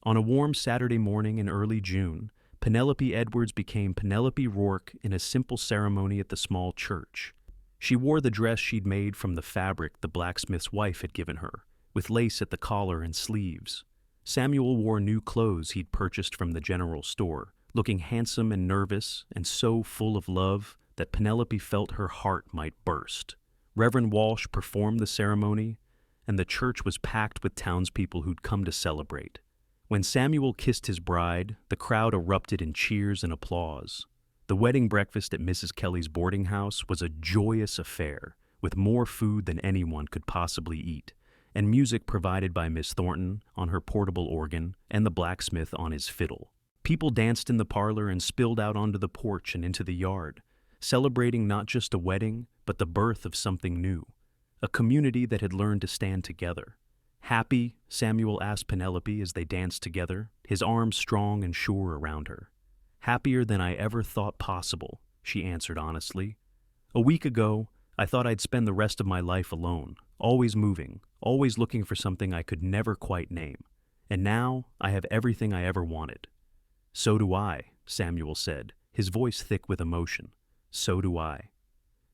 On a warm Saturday morning in early June, Penelope Edwards became Penelope Rourke in a simple ceremony at the small church. She wore the dress she'd made from the fabric the blacksmith's wife had given her, with lace at the collar and sleeves. Samuel wore new clothes he'd purchased from the general store, looking handsome and nervous and so full of love that Penelope felt her heart might burst. Reverend Walsh performed the ceremony, and the church was packed with townspeople who'd come to celebrate. When Samuel kissed his bride, the crowd erupted in cheers and applause. The wedding breakfast at Mrs. Kelly's boarding house was a joyous affair, with more food than anyone could possibly eat, and music provided by Miss Thornton on her portable organ and the blacksmith on his fiddle. People danced in the parlor and spilled out onto the porch and into the yard, celebrating not just a wedding, but the birth of something new, a community that had learned to stand together. "Happy?" Samuel asked Penelope as they danced together, his arms strong and sure around her. "Happier than I ever thought possible," she answered honestly. "A week ago, I thought I'd spend the rest of my life alone, always moving, always looking for something I could never quite name. And now I have everything I ever wanted." "So do I," Samuel said, his voice thick with emotion. "So do I."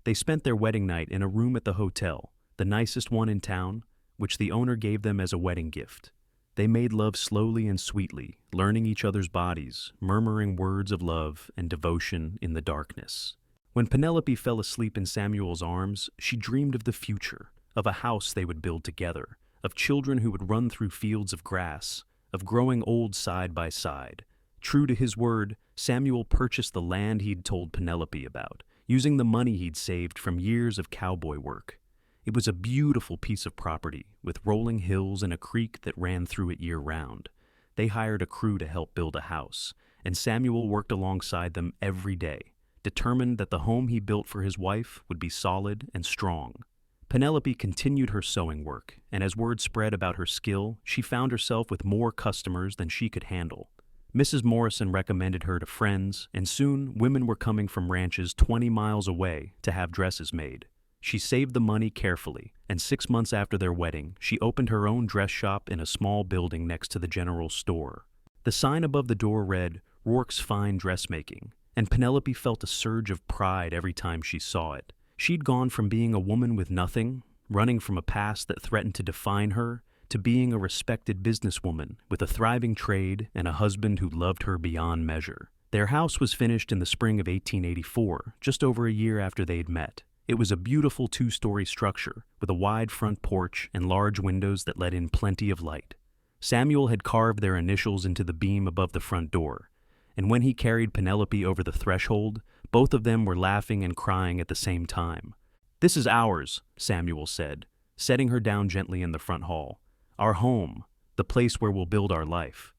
They spent their wedding night in a room at the hotel, the nicest one in town, which the owner gave them as a wedding gift. They made love slowly and sweetly, learning each other's bodies, murmuring words of love and devotion in the darkness. When Penelope fell asleep in Samuel's arms, she dreamed of the future, of a house they would build together, of children who would run through fields of grass, of growing old side by side. True to his word, Samuel purchased the land he'd told Penelope about, using the money he'd saved from years of cowboy work. It was a beautiful piece of property, with rolling hills and a creek that ran through it year-round. They hired a crew to help build a house, and Samuel worked alongside them every day, determined that the home he built for his wife would be solid and strong. Penelope continued her sewing work, and as word spread about her skill, she found herself with more customers than she could handle. Mrs. Morrison recommended her to friends, and soon women were coming from ranches 20 miles away to have dresses made. She saved the money carefully, and 6 months after their wedding, she opened her own dress shop in a small building next to the general store. The sign above the door read, "Rourke's Fine Dressmaking," and Penelope felt a surge of pride every time she saw it. She'd gone from being a woman with nothing, running from a past that threatened to define her, to being a respected businesswoman with a thriving trade and a husband who loved her beyond measure. Their house was finished in the spring of 1884, just over a year after they'd met. It was a beautiful 2-story structure with a wide front porch and large windows that let in plenty of light. Samuel had carved their initials into the beam above the front door, and when he carried Penelope over the threshold, both of them were laughing and crying at the same time. "This is ours," Samuel said, setting her down gently in the front hall. "Our home, the place where we'll build our life."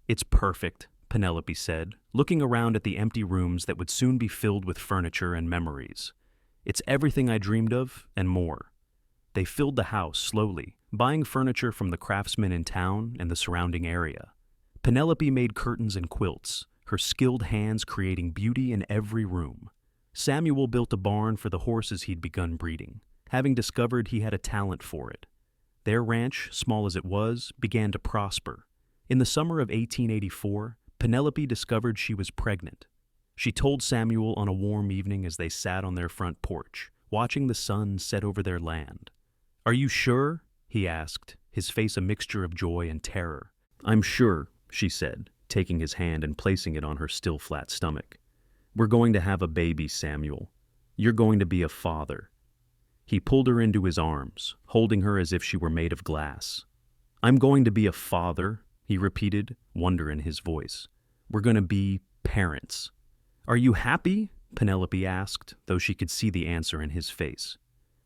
"It's perfect," Penelope said, looking around at the empty rooms that would soon be filled with furniture and memories. "It's everything I dreamed of, and more." They filled the house slowly, buying furniture from the craftsmen in town and the surrounding area. Penelope made curtains and quilts, her skilled hands creating beauty in every room. Samuel built a barn for the horses he'd begun breeding, having discovered he had a talent for it. Their ranch, small as it was, began to prosper. In the summer of 1884, Penelope discovered she was pregnant. She told Samuel on a warm evening as they sat on their front porch, watching the sun set over their land. "Are you sure?" he asked, his face a mixture of joy and terror. "I'm sure," she said, taking his hand and placing it on her still flat stomach. "We're going to have a baby, Samuel. You're going to be a father." He pulled her into his arms, holding her as if she were made of glass. "I'm going to be a father," he repeated, wonder in his voice. "We're going to be parents." "Are you happy?" Penelope asked, though she could see the answer in his face.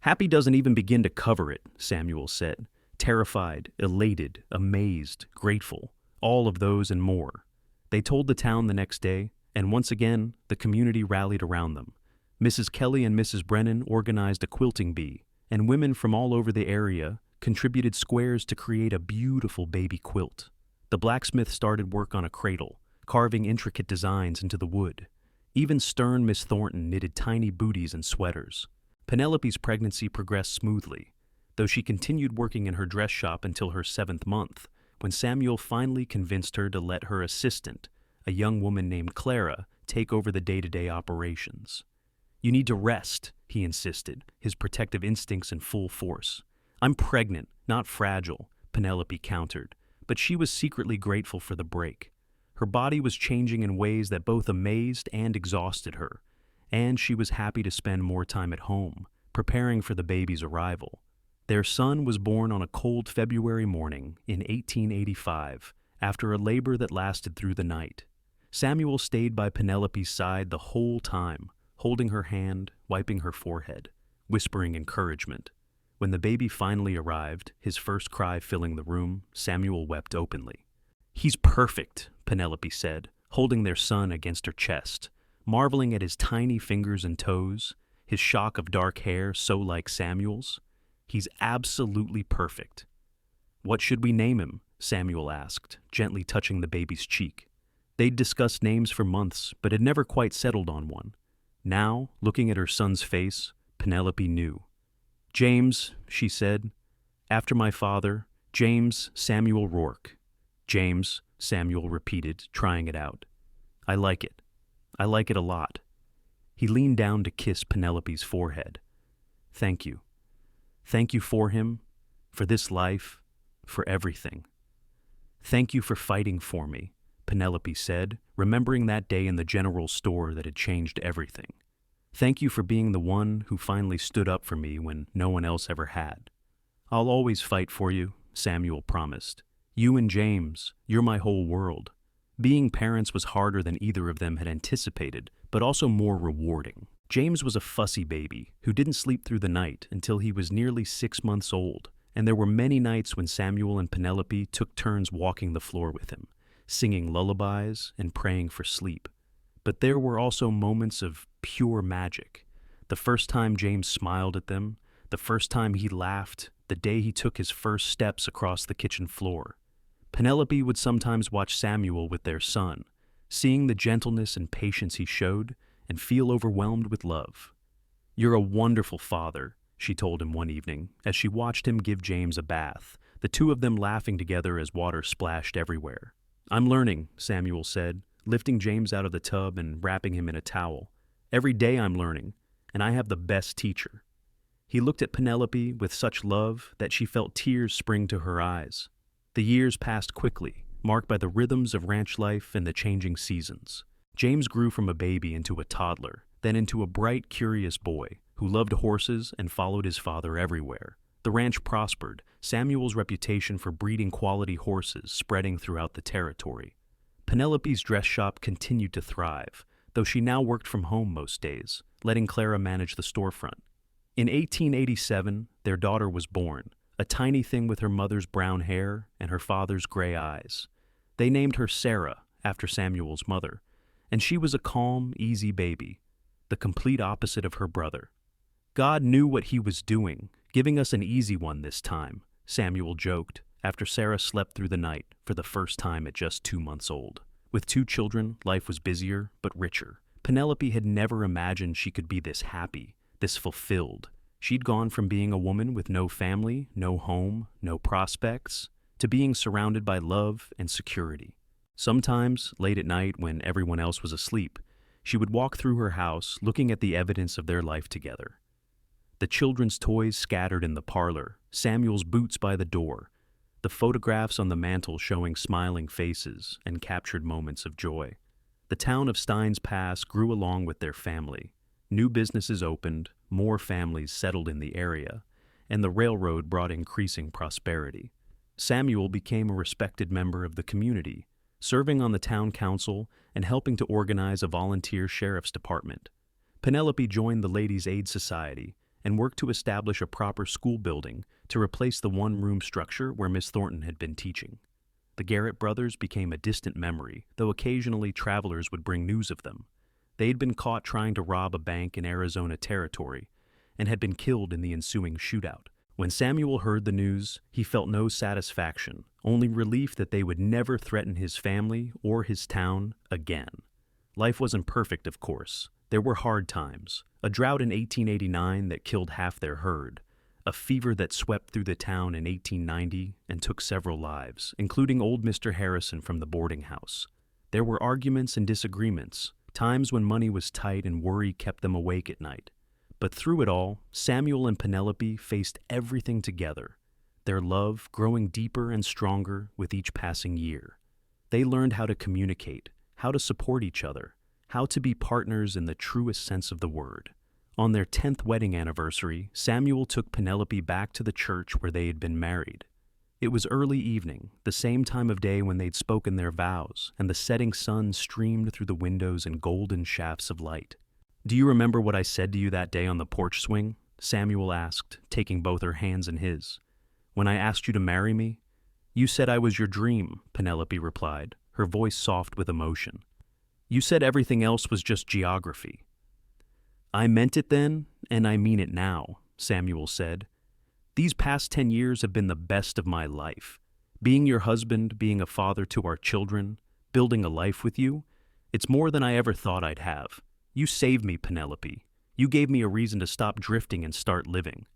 "Happy doesn't even begin to cover it," Samuel said, terrified, elated, amazed, grateful, all of those and more. They told the town the next day, and once again, the community rallied around them. Mrs. Kelly and Mrs. Brennan organized a quilting bee, and women from all over the area contributed squares to create a beautiful baby quilt. The blacksmith started work on a cradle, carving intricate designs into the wood. Even stern Miss Thornton knitted tiny booties and sweaters. Penelope's pregnancy progressed smoothly, though she continued working in her dress shop until her 7th month, when Samuel finally convinced her to let her assistant, a young woman named Clara, take over the day-to-day operations. "You need to rest," he insisted, his protective instincts in full force. "I'm pregnant, not fragile," Penelope countered, but she was secretly grateful for the break. Her body was changing in ways that both amazed and exhausted her, and she was happy to spend more time at home, preparing for the baby's arrival. Their son was born on a cold February morning in 1885, after a labor that lasted through the night. Samuel stayed by Penelope's side the whole time, holding her hand, wiping her forehead, whispering encouragement. When the baby finally arrived, his first cry filling the room, Samuel wept openly. "He's perfect," Penelope said, holding their son against her chest, marveling at his tiny fingers and toes, his shock of dark hair so like Samuel's. "He's absolutely perfect." "What should we name him?" Samuel asked, gently touching the baby's cheek. They'd discussed names for months, but had never quite settled on one. Now, looking at her son's face, Penelope knew. "James," she said, "after my father, James Samuel Rourke." "James," Samuel repeated, trying it out. "I like it. I like it a lot." He leaned down to kiss Penelope's forehead. "Thank you. Thank you for him, for this life, for everything." "Thank you for fighting for me," Penelope said, remembering that day in the general store that had changed everything. "Thank you for being the one who finally stood up for me when no one else ever had." "I'll always fight for you," Samuel promised. "You and James, you're my whole world." Being parents was harder than either of them had anticipated, but also more rewarding. James was a fussy baby who didn't sleep through the night until he was nearly 6 months old, and there were many nights when Samuel and Penelope took turns walking the floor with him, singing lullabies and praying for sleep. But there were also moments of pure magic. The first time James smiled at them, the first time he laughed, the day he took his first steps across the kitchen floor. Penelope would sometimes watch Samuel with their son, seeing the gentleness and patience he showed, and feel overwhelmed with love. "You're a wonderful father," she told him one evening, as she watched him give James a bath, the two of them laughing together as water splashed everywhere. "I'm learning," Samuel said, lifting James out of the tub and wrapping him in a towel. "Every day I'm learning, and I have the best teacher." He looked at Penelope with such love that she felt tears spring to her eyes. The years passed quickly, marked by the rhythms of ranch life and the changing seasons. James grew from a baby into a toddler, then into a bright, curious boy who loved horses and followed his father everywhere. The ranch prospered, Samuel's reputation for breeding quality horses spreading throughout the territory. Penelope's dress shop continued to thrive, though she now worked from home most days, letting Clara manage the storefront. In 1887, their daughter was born, a tiny thing with her mother's brown hair and her father's gray eyes. They named her Sarah, after Samuel's mother, and she was a calm, easy baby, the complete opposite of her brother. "God knew what he was doing, giving us an easy one this time," Samuel joked, after Sarah slept through the night for the first time at just 2 months old. With 2 children, life was busier but richer. Penelope had never imagined she could be this happy, this fulfilled. She'd gone from being a woman with no family, no home, no prospects, to being surrounded by love and security. Sometimes, late at night when everyone else was asleep, she would walk through her house looking at the evidence of their life together. The children's toys scattered in the parlor, Samuel's boots by the door, the photographs on the mantel showing smiling faces and captured moments of joy. The town of Steins Pass grew along with their family. New businesses opened, more families settled in the area, and the railroad brought increasing prosperity. Samuel became a respected member of the community, serving on the town council and helping to organize a volunteer sheriff's department. Penelope joined the Ladies' Aid Society and worked to establish a proper school building to replace the one-room structure where Miss Thornton had been teaching. The Garrett brothers became a distant memory, though occasionally travelers would bring news of them. They'd been caught trying to rob a bank in Arizona Territory and had been killed in the ensuing shootout. When Samuel heard the news, he felt no satisfaction, only relief that they would never threaten his family or his town again. Life wasn't perfect, of course. There were hard times. A drought in 1889 that killed half their herd. A fever that swept through the town in 1890 and took several lives, including old Mr. Harrison from the boarding house. There were arguments and disagreements, times when money was tight and worry kept them awake at night. But through it all, Samuel and Penelope faced everything together, their love growing deeper and stronger with each passing year. They learned how to communicate, how to support each other, how to be partners in the truest sense of the word. On their 10th wedding anniversary, Samuel took Penelope back to the church where they had been married. It was early evening, the same time of day when they'd spoken their vows, and the setting sun streamed through the windows in golden shafts of light. "Do you remember what I said to you that day on the porch swing?" Samuel asked, taking both her hands in his. "When I asked you to marry me?" "You said I was your dream," Penelope replied, her voice soft with emotion. "You said everything else was just geography." "I meant it then, and I mean it now," Samuel said. "These past 10 years have been the best of my life. Being your husband, being a father to our children, building a life with you, it's more than I ever thought I'd have. You saved me, Penelope. You gave me a reason to stop drifting and start living."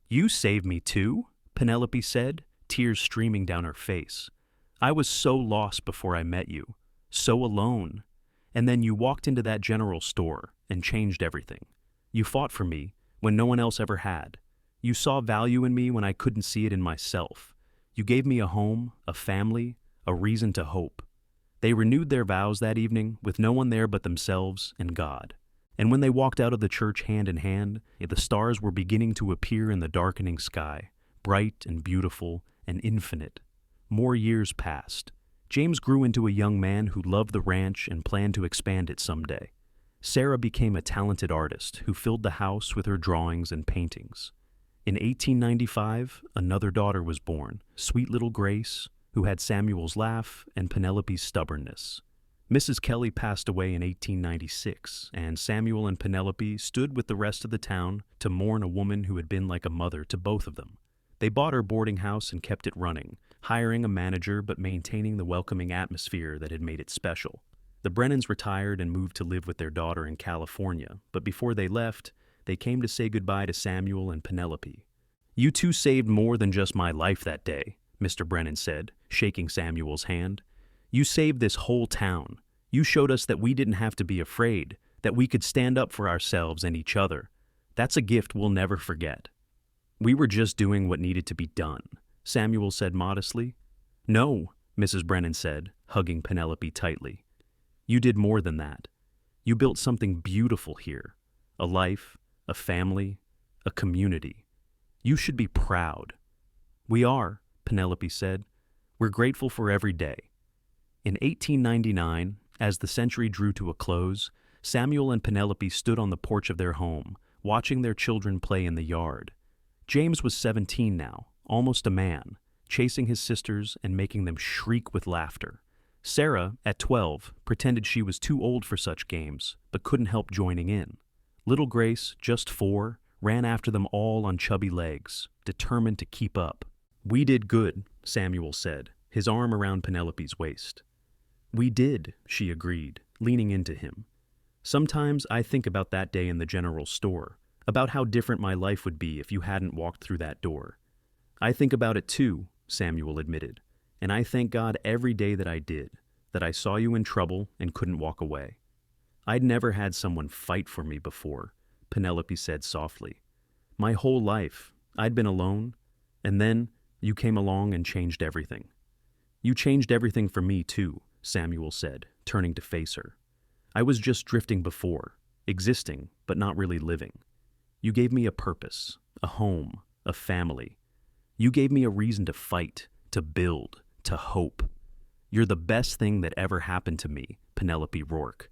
"You saved me too?" Penelope said, tears streaming down her face. "I was so lost before I met you, so alone. And then you walked into that general store and changed everything. You fought for me when no one else ever had. You saw value in me when I couldn't see it in myself. You gave me a home, a family, a reason to hope." They renewed their vows that evening with no one there but themselves and God. And when they walked out of the church hand in hand, the stars were beginning to appear in the darkening sky, bright and beautiful and infinite. More years passed. James grew into a young man who loved the ranch and planned to expand it someday. Sarah became a talented artist who filled the house with her drawings and paintings. In 1895, another daughter was born, sweet little Grace, who had Samuel's laugh and Penelope's stubbornness. Mrs. Kelly passed away in 1896, and Samuel and Penelope stood with the rest of the town to mourn a woman who had been like a mother to both of them. They bought her boarding house and kept it running, hiring a manager but maintaining the welcoming atmosphere that had made it special. The Brennans retired and moved to live with their daughter in California, but before they left, they came to say goodbye to Samuel and Penelope. "You two saved more than just my life that day," Mr. Brennan said, shaking Samuel's hand. "You saved this whole town. You showed us that we didn't have to be afraid, that we could stand up for ourselves and each other. That's a gift we'll never forget." "We were just doing what needed to be done," Samuel said modestly. "No," Mrs. Brennan said, hugging Penelope tightly. "You did more than that. You built something beautiful here. A life, a family, a community. You should be proud." "We are," Penelope said. "We're grateful for every day." In 1899, as the century drew to a close, Samuel and Penelope stood on the porch of their home, watching their children play in the yard. James was 17 now, almost a man, chasing his sisters and making them shriek with laughter. Sarah, at 12, pretended she was too old for such games, but couldn't help joining in. Little Grace, just 4, ran after them all on chubby legs, determined to keep up. "We did good," Samuel said, his arm around Penelope's waist. "We did," she agreed, leaning into him. "Sometimes I think about that day in the general store, about how different my life would be if you hadn't walked through that door." "I think about it too," Samuel admitted, "and I thank God every day that I did, that I saw you in trouble and couldn't walk away." "I'd never had someone fight for me before," Penelope said softly. "My whole life, I'd been alone, and then you came along and changed everything." "You changed everything for me too," Samuel said, turning to face her. "I was just drifting before, existing, but not really living. You gave me a purpose, a home, a family. You gave me a reason to fight, to build, to hope. You're the best thing that ever happened to me, Penelope Rourke."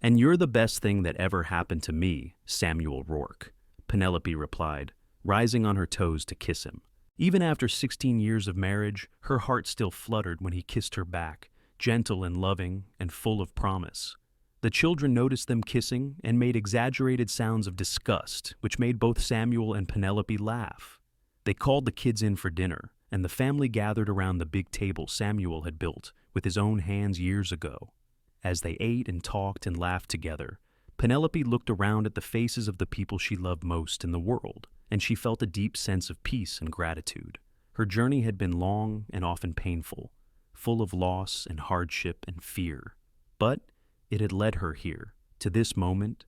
"And you're the best thing that ever happened to me, Samuel Rourke," Penelope replied, rising on her toes to kiss him. Even after 16 years of marriage, her heart still fluttered when he kissed her back, gentle and loving and full of promise. The children noticed them kissing and made exaggerated sounds of disgust, which made both Samuel and Penelope laugh. They called the kids in for dinner, and the family gathered around the big table Samuel had built with his own hands years ago. As they ate and talked and laughed together, Penelope looked around at the faces of the people she loved most in the world, and she felt a deep sense of peace and gratitude. Her journey had been long and often painful, full of loss and hardship and fear, but it had led her here, to this moment,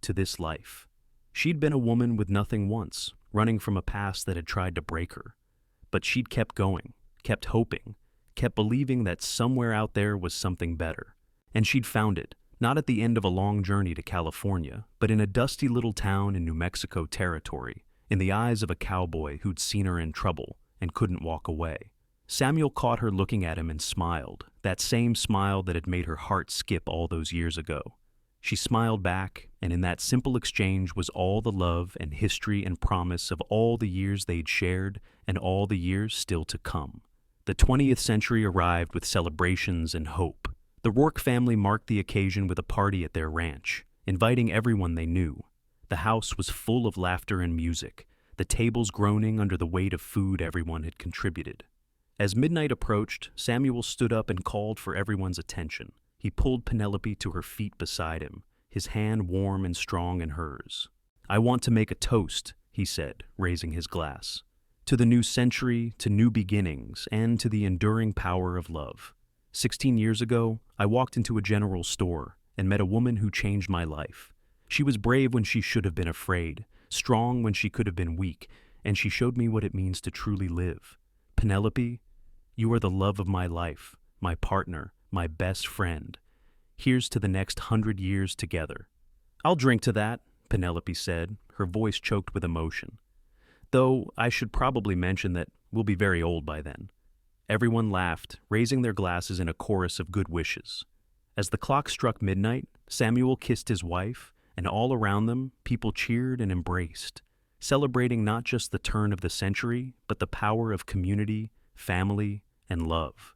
to this life. She'd been a woman with nothing once, running from a past that had tried to break her. But she'd kept going, kept hoping, kept believing that somewhere out there was something better. And she'd found it, not at the end of a long journey to California, but in a dusty little town in New Mexico territory, in the eyes of a cowboy who'd seen her in trouble and couldn't walk away. Samuel caught her looking at him and smiled, that same smile that had made her heart skip all those years ago. She smiled back, and in that simple exchange was all the love and history and promise of all the years they'd shared and all the years still to come. The 20th century arrived with celebrations and hope. The Rourke family marked the occasion with a party at their ranch, inviting everyone they knew. The house was full of laughter and music, the tables groaning under the weight of food everyone had contributed. As midnight approached, Samuel stood up and called for everyone's attention. He pulled Penelope to her feet beside him, his hand warm and strong in hers. "I want to make a toast," he said, raising his glass. "To the new century, to new beginnings, and to the enduring power of love. 16 years ago, I walked into a general store and met a woman who changed my life. She was brave when she should have been afraid, strong when she could have been weak, and she showed me what it means to truly live. Penelope, you are the love of my life, my partner, my best friend. Here's to the next 100 years together." "I'll drink to that," Penelope said, her voice choked with emotion. "Though I should probably mention that we'll be very old by then." Everyone laughed, raising their glasses in a chorus of good wishes. As the clock struck midnight, Samuel kissed his wife, and all around them, people cheered and embraced, celebrating not just the turn of the century, but the power of community, family, and love.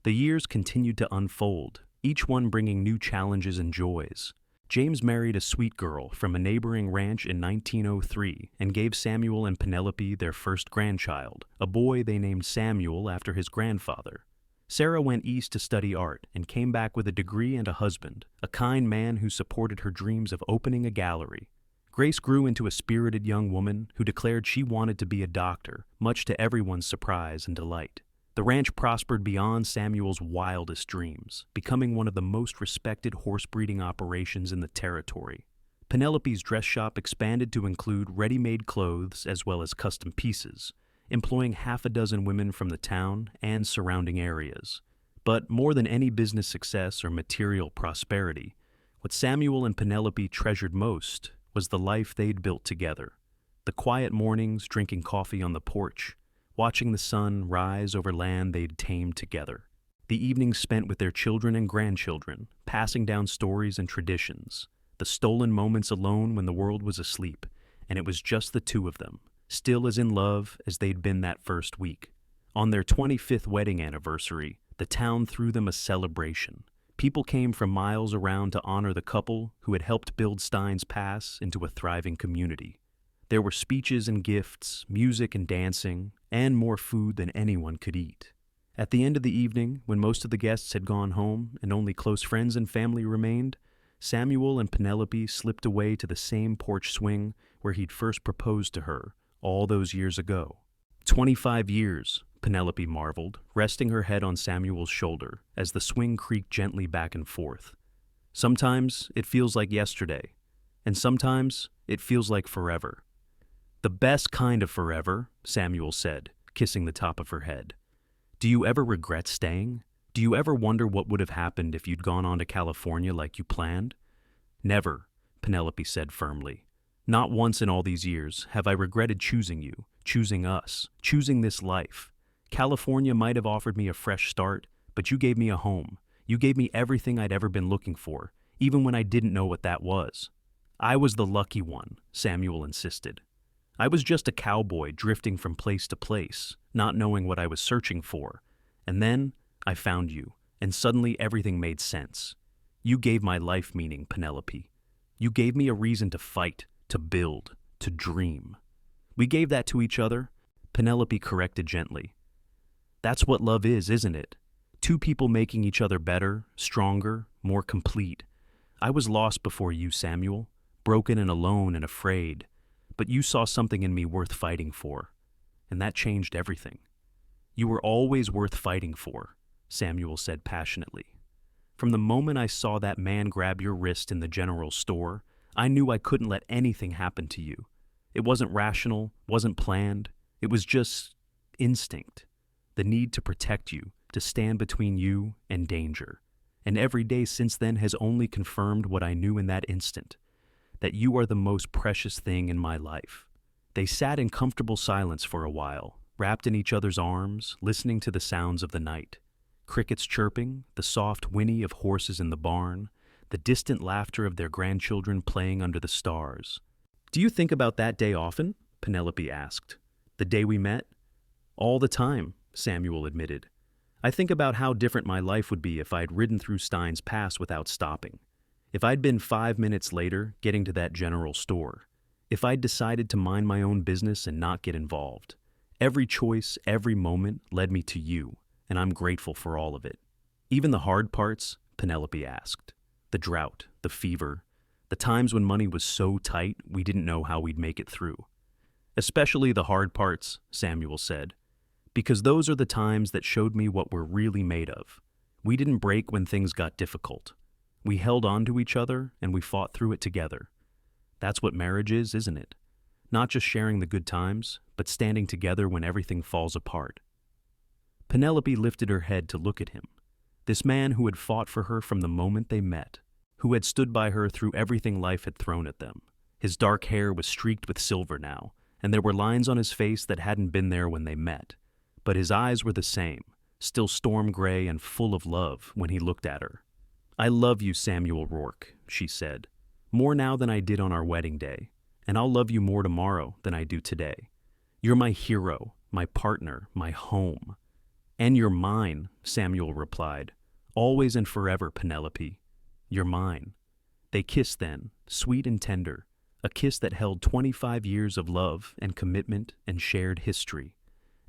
The years continued to unfold, each one bringing new challenges and joys. James married a sweet girl from a neighboring ranch in 1903 and gave Samuel and Penelope their first grandchild, a boy they named Samuel after his grandfather. Sarah went east to study art and came back with a degree and a husband, a kind man who supported her dreams of opening a gallery. Grace grew into a spirited young woman who declared she wanted to be a doctor, much to everyone's surprise and delight. The ranch prospered beyond Samuel's wildest dreams, becoming one of the most respected horse breeding operations in the territory. Penelope's dress shop expanded to include ready-made clothes as well as custom pieces, employing half a dozen women from the town and surrounding areas. But more than any business success or material prosperity, what Samuel and Penelope treasured most was the life they'd built together. The quiet mornings drinking coffee on the porch, watching the sun rise over land they'd tamed together. The evenings spent with their children and grandchildren, passing down stories and traditions. The stolen moments alone when the world was asleep, and it was just the two of them, still as in love as they'd been that first week. On their 25th wedding anniversary, the town threw them a celebration. People came from miles around to honor the couple who had helped build Steins Pass into a thriving community. There were speeches and gifts, music and dancing, and more food than anyone could eat. At the end of the evening, when most of the guests had gone home and only close friends and family remained, Samuel and Penelope slipped away to the same porch swing where he'd first proposed to her all those years ago. 25 years, Penelope marveled, resting her head on Samuel's shoulder as the swing creaked gently back and forth. "Sometimes it feels like yesterday, and sometimes it feels like forever." "The best kind of forever," Samuel said, kissing the top of her head. "Do you ever regret staying? Do you ever wonder what would have happened if you'd gone on to California like you planned?" "Never," Penelope said firmly. "Not once in all these years have I regretted choosing you, choosing us, choosing this life. California might have offered me a fresh start, but you gave me a home. You gave me everything I'd ever been looking for, even when I didn't know what that was." "I was the lucky one," Samuel insisted. "I was just a cowboy drifting from place to place, not knowing what I was searching for. And then I found you, and suddenly everything made sense. You gave my life meaning, Penelope. You gave me a reason to fight, to build, to dream." "We gave that to each other," Penelope corrected gently. "That's what love is, isn't it? Two people making each other better, stronger, more complete. I was lost before you, Samuel, broken and alone and afraid. But you saw something in me worth fighting for, and that changed everything." "You were always worth fighting for," Samuel said passionately. "From the moment I saw that man grab your wrist in the general store, I knew I couldn't let anything happen to you. It wasn't rational, wasn't planned. It was just instinct. The need to protect you, to stand between you and danger. and every day since then has only confirmed what I knew in that instant, that you are the most precious thing in my life." They sat in comfortable silence for a while, wrapped in each other's arms, listening to the sounds of the night. Crickets chirping, the soft whinny of horses in the barn, the distant laughter of their grandchildren playing under the stars. "Do you think about that day often?" Penelope asked. "The day we met?" "All the time," Samuel admitted. "I think about how different my life would be if I'd ridden through Steins Pass without stopping. If I'd been 5 minutes later getting to that general store. If I'd decided to mind my own business and not get involved. Every choice, every moment led me to you, and I'm grateful for all of it." "Even the hard parts?" Penelope asked. "The drought, the fever, the times when money was so tight we didn't know how we'd make it through." "Especially the hard parts," Samuel said, "because those are the times that showed me what we're really made of. We didn't break when things got difficult. We held on to each other and we fought through it together. That's what marriage is, isn't it? Not just sharing the good times, but standing together when everything falls apart." Penelope lifted her head to look at him. This man who had fought for her from the moment they met, who had stood by her through everything life had thrown at them. His dark hair was streaked with silver now, and there were lines on his face that hadn't been there when they met. But his eyes were the same, still storm gray and full of love when he looked at her. "I love you, Samuel Rourke," she said. "More now than I did on our wedding day, and I'll love you more tomorrow than I do today. You're my hero, my partner, my home." "And you're mine," Samuel replied. "Always and forever, Penelope. You're mine." They kissed then, sweet and tender, a kiss that held 25 years of love and commitment and shared history.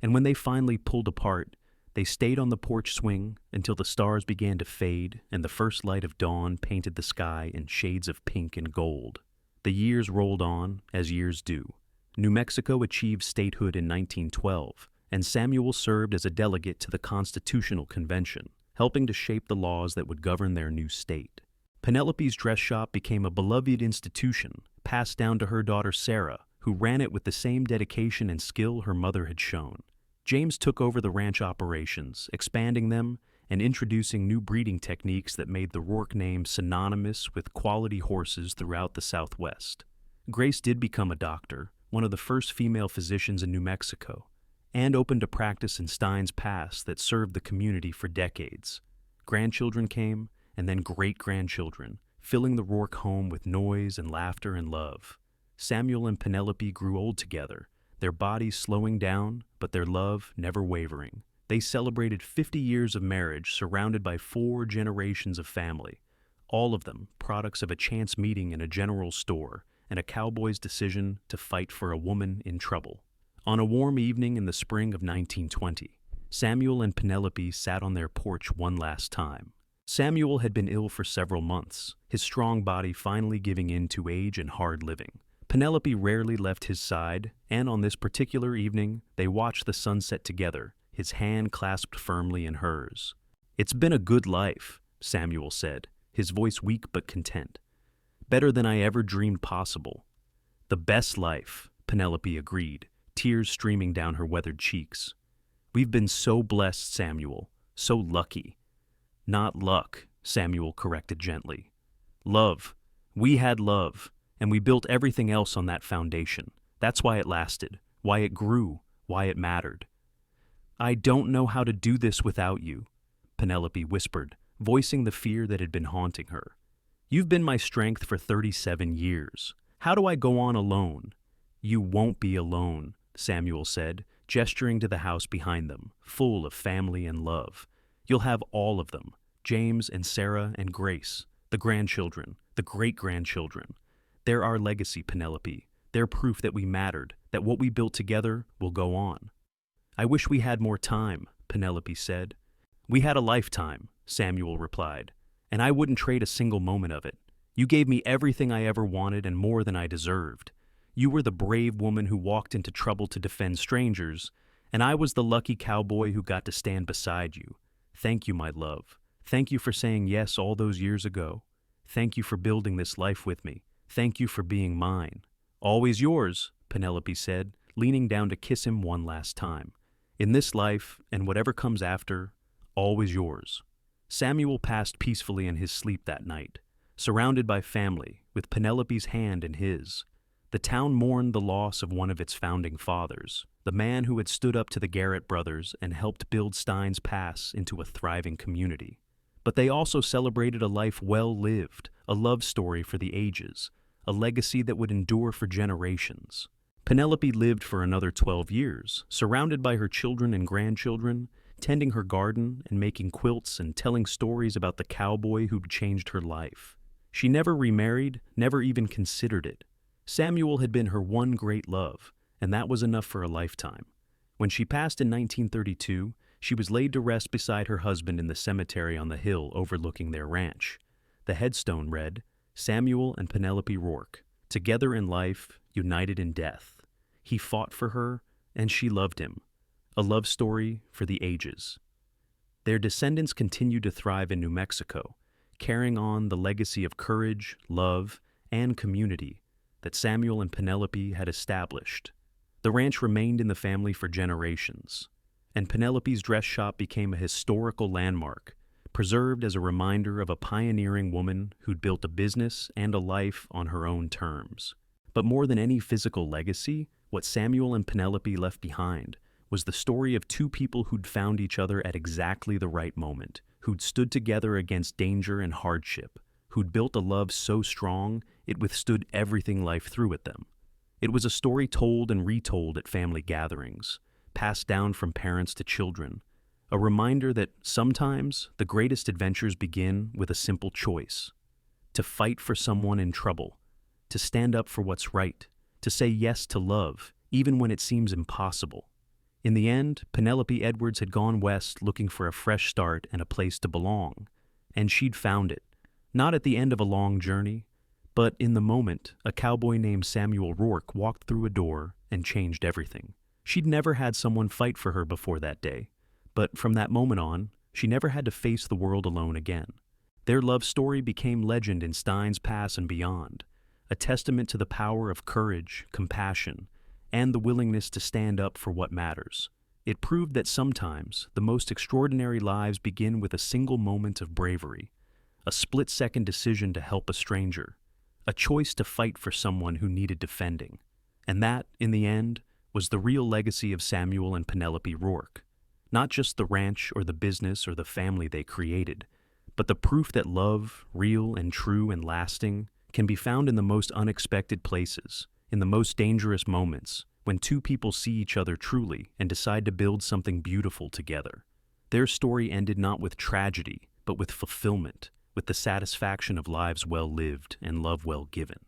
And when they finally pulled apart, they stayed on the porch swing until the stars began to fade and the first light of dawn painted the sky in shades of pink and gold. The years rolled on, as years do. New Mexico achieved statehood in 1912, and Samuel served as a delegate to the Constitutional Convention, helping to shape the laws that would govern their new state. Penelope's dress shop became a beloved institution, passed down to her daughter Sarah, who ran it with the same dedication and skill her mother had shown. James took over the ranch operations, expanding them and introducing new breeding techniques that made the Rourke name synonymous with quality horses throughout the Southwest. Grace did become a doctor, one of the first female physicians in New Mexico, and opened a practice in Steins Pass that served the community for decades. Grandchildren came, and then great-grandchildren, filling the Rourke home with noise and laughter and love. Samuel and Penelope grew old together, their bodies slowing down, but their love never wavering. They celebrated 50 years of marriage surrounded by 4 generations of family, all of them products of a chance meeting in a general store and a cowboy's decision to fight for a woman in trouble. On a warm evening in the spring of 1920, Samuel and Penelope sat on their porch one last time. Samuel had been ill for several months, his strong body finally giving in to age and hard living. Penelope rarely left his side, and on this particular evening, they watched the sunset together, his hand clasped firmly in hers. "It's been a good life," Samuel said, his voice weak but content. "Better than I ever dreamed possible." "The best life," Penelope agreed, tears streaming down her weathered cheeks. "We've been so blessed, Samuel, so lucky." "Not luck," Samuel corrected gently. "Love. We had love, and we built everything else on that foundation. That's why it lasted, why it grew, why it mattered." "I don't know how to do this without you," Penelope whispered, voicing the fear that had been haunting her. "You've been my strength for 37 years. How do I go on alone?" "You won't be alone," Samuel said, gesturing to the house behind them, full of family and love. "You'll have all of them, James and Sarah and Grace, the grandchildren, the great-grandchildren. They're our legacy, Penelope. They're proof that we mattered, that what we built together will go on." "I wish we had more time," Penelope said. "We had a lifetime," Samuel replied, "and I wouldn't trade a single moment of it. You gave me everything I ever wanted and more than I deserved. You were the brave woman who walked into trouble to defend strangers, and I was the lucky cowboy who got to stand beside you. Thank you, my love. Thank you for saying yes all those years ago. Thank you for building this life with me. Thank you for being mine." "Always yours," Penelope said, leaning down to kiss him one last time. "In this life, and whatever comes after, always yours." Samuel passed peacefully in his sleep that night, surrounded by family, with Penelope's hand in his. The town mourned the loss of one of its founding fathers, the man who had stood up to the Garrett brothers and helped build Steins Pass into a thriving community. But they also celebrated a life well lived, a love story for the ages, a legacy that would endure for generations. Penelope lived for another 12 years, surrounded by her children and grandchildren, tending her garden and making quilts and telling stories about the cowboy who'd changed her life. She never remarried, never even considered it. Samuel had been her one great love, and that was enough for a lifetime. When she passed in 1932, she was laid to rest beside her husband in the cemetery on the hill overlooking their ranch. The headstone read, "Samuel and Penelope Rourke, together in life, united in death. He fought for her, and she loved him. A love story for the ages." Their descendants continued to thrive in New Mexico, carrying on the legacy of courage, love, and community that Samuel and Penelope had established. The ranch remained in the family for generations, and Penelope's dress shop became a historical landmark, preserved as a reminder of a pioneering woman who'd built a business and a life on her own terms. But more than any physical legacy, what Samuel and Penelope left behind was the story of two people who'd found each other at exactly the right moment, who'd stood together against danger and hardship, who'd built a love so strong it withstood everything life threw at them. It was a story told and retold at family gatherings, passed down from parents to children, a reminder that sometimes the greatest adventures begin with a simple choice: to fight for someone in trouble, to stand up for what's right, to say yes to love, even when it seems impossible. In the end, Penelope Edwards had gone west looking for a fresh start and a place to belong, and she'd found it, not at the end of a long journey, but in the moment a cowboy named Samuel Rourke walked through a door and changed everything. She'd never had someone fight for her before that day, but from that moment on, she never had to face the world alone again. Their love story became legend in Steins Pass and beyond, a testament to the power of courage, compassion, and the willingness to stand up for what matters. It proved that sometimes the most extraordinary lives begin with a single moment of bravery, a split-second decision to help a stranger, a choice to fight for someone who needed defending. And that, in the end, was the real legacy of Samuel and Penelope Rourke. Not just the ranch or the business or the family they created, but the proof that love, real and true and lasting, can be found in the most unexpected places, in the most dangerous moments, when two people see each other truly and decide to build something beautiful together. Their story ended not with tragedy, but with fulfillment, with the satisfaction of lives well lived and love well given.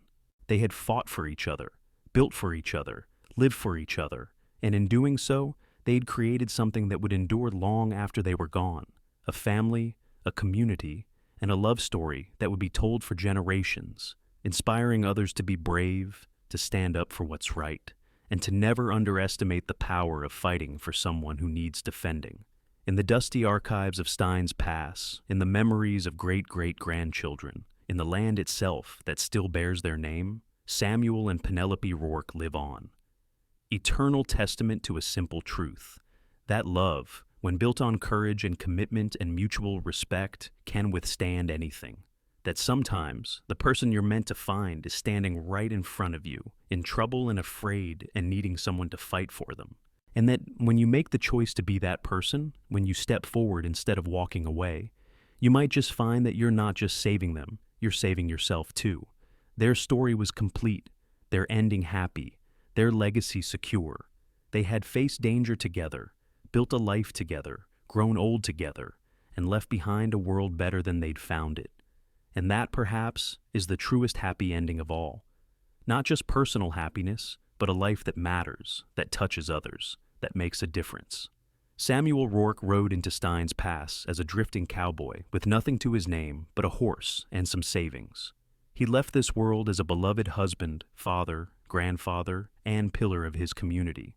They had fought for each other, built for each other, lived for each other, and in doing so, they'd created something that would endure long after they were gone, a family, a community, and a love story that would be told for generations, inspiring others to be brave, to stand up for what's right, and to never underestimate the power of fighting for someone who needs defending. In the dusty archives of Steins Pass, in the memories of great-great-grandchildren, in the land itself that still bears their name, Samuel and Penelope Rourke live on. Eternal testament to a simple truth: that love, when built on courage and commitment and mutual respect, can withstand anything. That sometimes the person you're meant to find is standing right in front of you, in trouble and afraid and needing someone to fight for them. And that when you make the choice to be that person, when you step forward instead of walking away, you might just find that you're not just saving them, you're saving yourself too. Their story was complete, their ending happy, their legacy secure. They had faced danger together, built a life together, grown old together, and left behind a world better than they'd found it. And that, perhaps, is the truest happy ending of all. Not just personal happiness, but a life that matters, that touches others, that makes a difference. Samuel Rourke rode into Steins Pass as a drifting cowboy with nothing to his name but a horse and some savings. He left this world as a beloved husband, father, grandfather, and pillar of his community.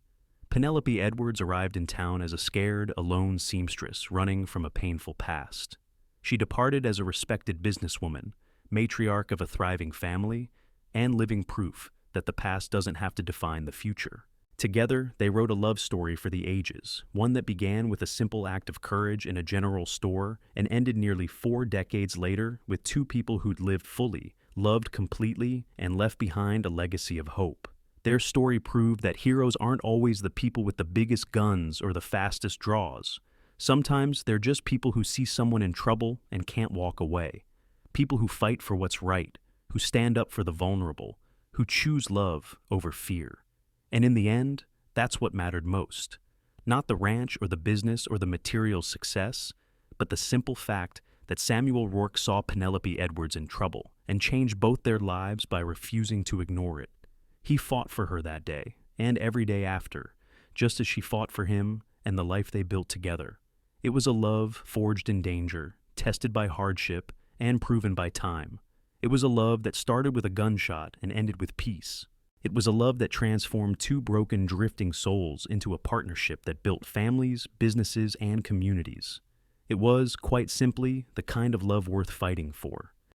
Penelope Edwards arrived in town as a scared, alone seamstress running from a painful past. She departed as a respected businesswoman, matriarch of a thriving family, and living proof that the past doesn't have to define the future. Together, they wrote a love story for the ages, one that began with a simple act of courage in a general store and ended nearly 4 decades later with two people who'd lived fully, loved completely, and left behind a legacy of hope. Their story proved that heroes aren't always the people with the biggest guns or the fastest draws. Sometimes they're just people who see someone in trouble and can't walk away. People who fight for what's right, who stand up for the vulnerable, who choose love over fear. And in the end, that's what mattered most. Not the ranch or the business or the material success, but the simple fact that Samuel Rourke saw Penelope Edwards in trouble and changed both their lives by refusing to ignore it. He fought for her that day and every day after, just as she fought for him and the life they built together. It was a love forged in danger, tested by hardship, and proven by time. It was a love that started with a gunshot and ended with peace. It was a love that transformed two broken, drifting souls into a partnership that built families, businesses, and communities. It was, quite simply, the kind of love worth fighting for.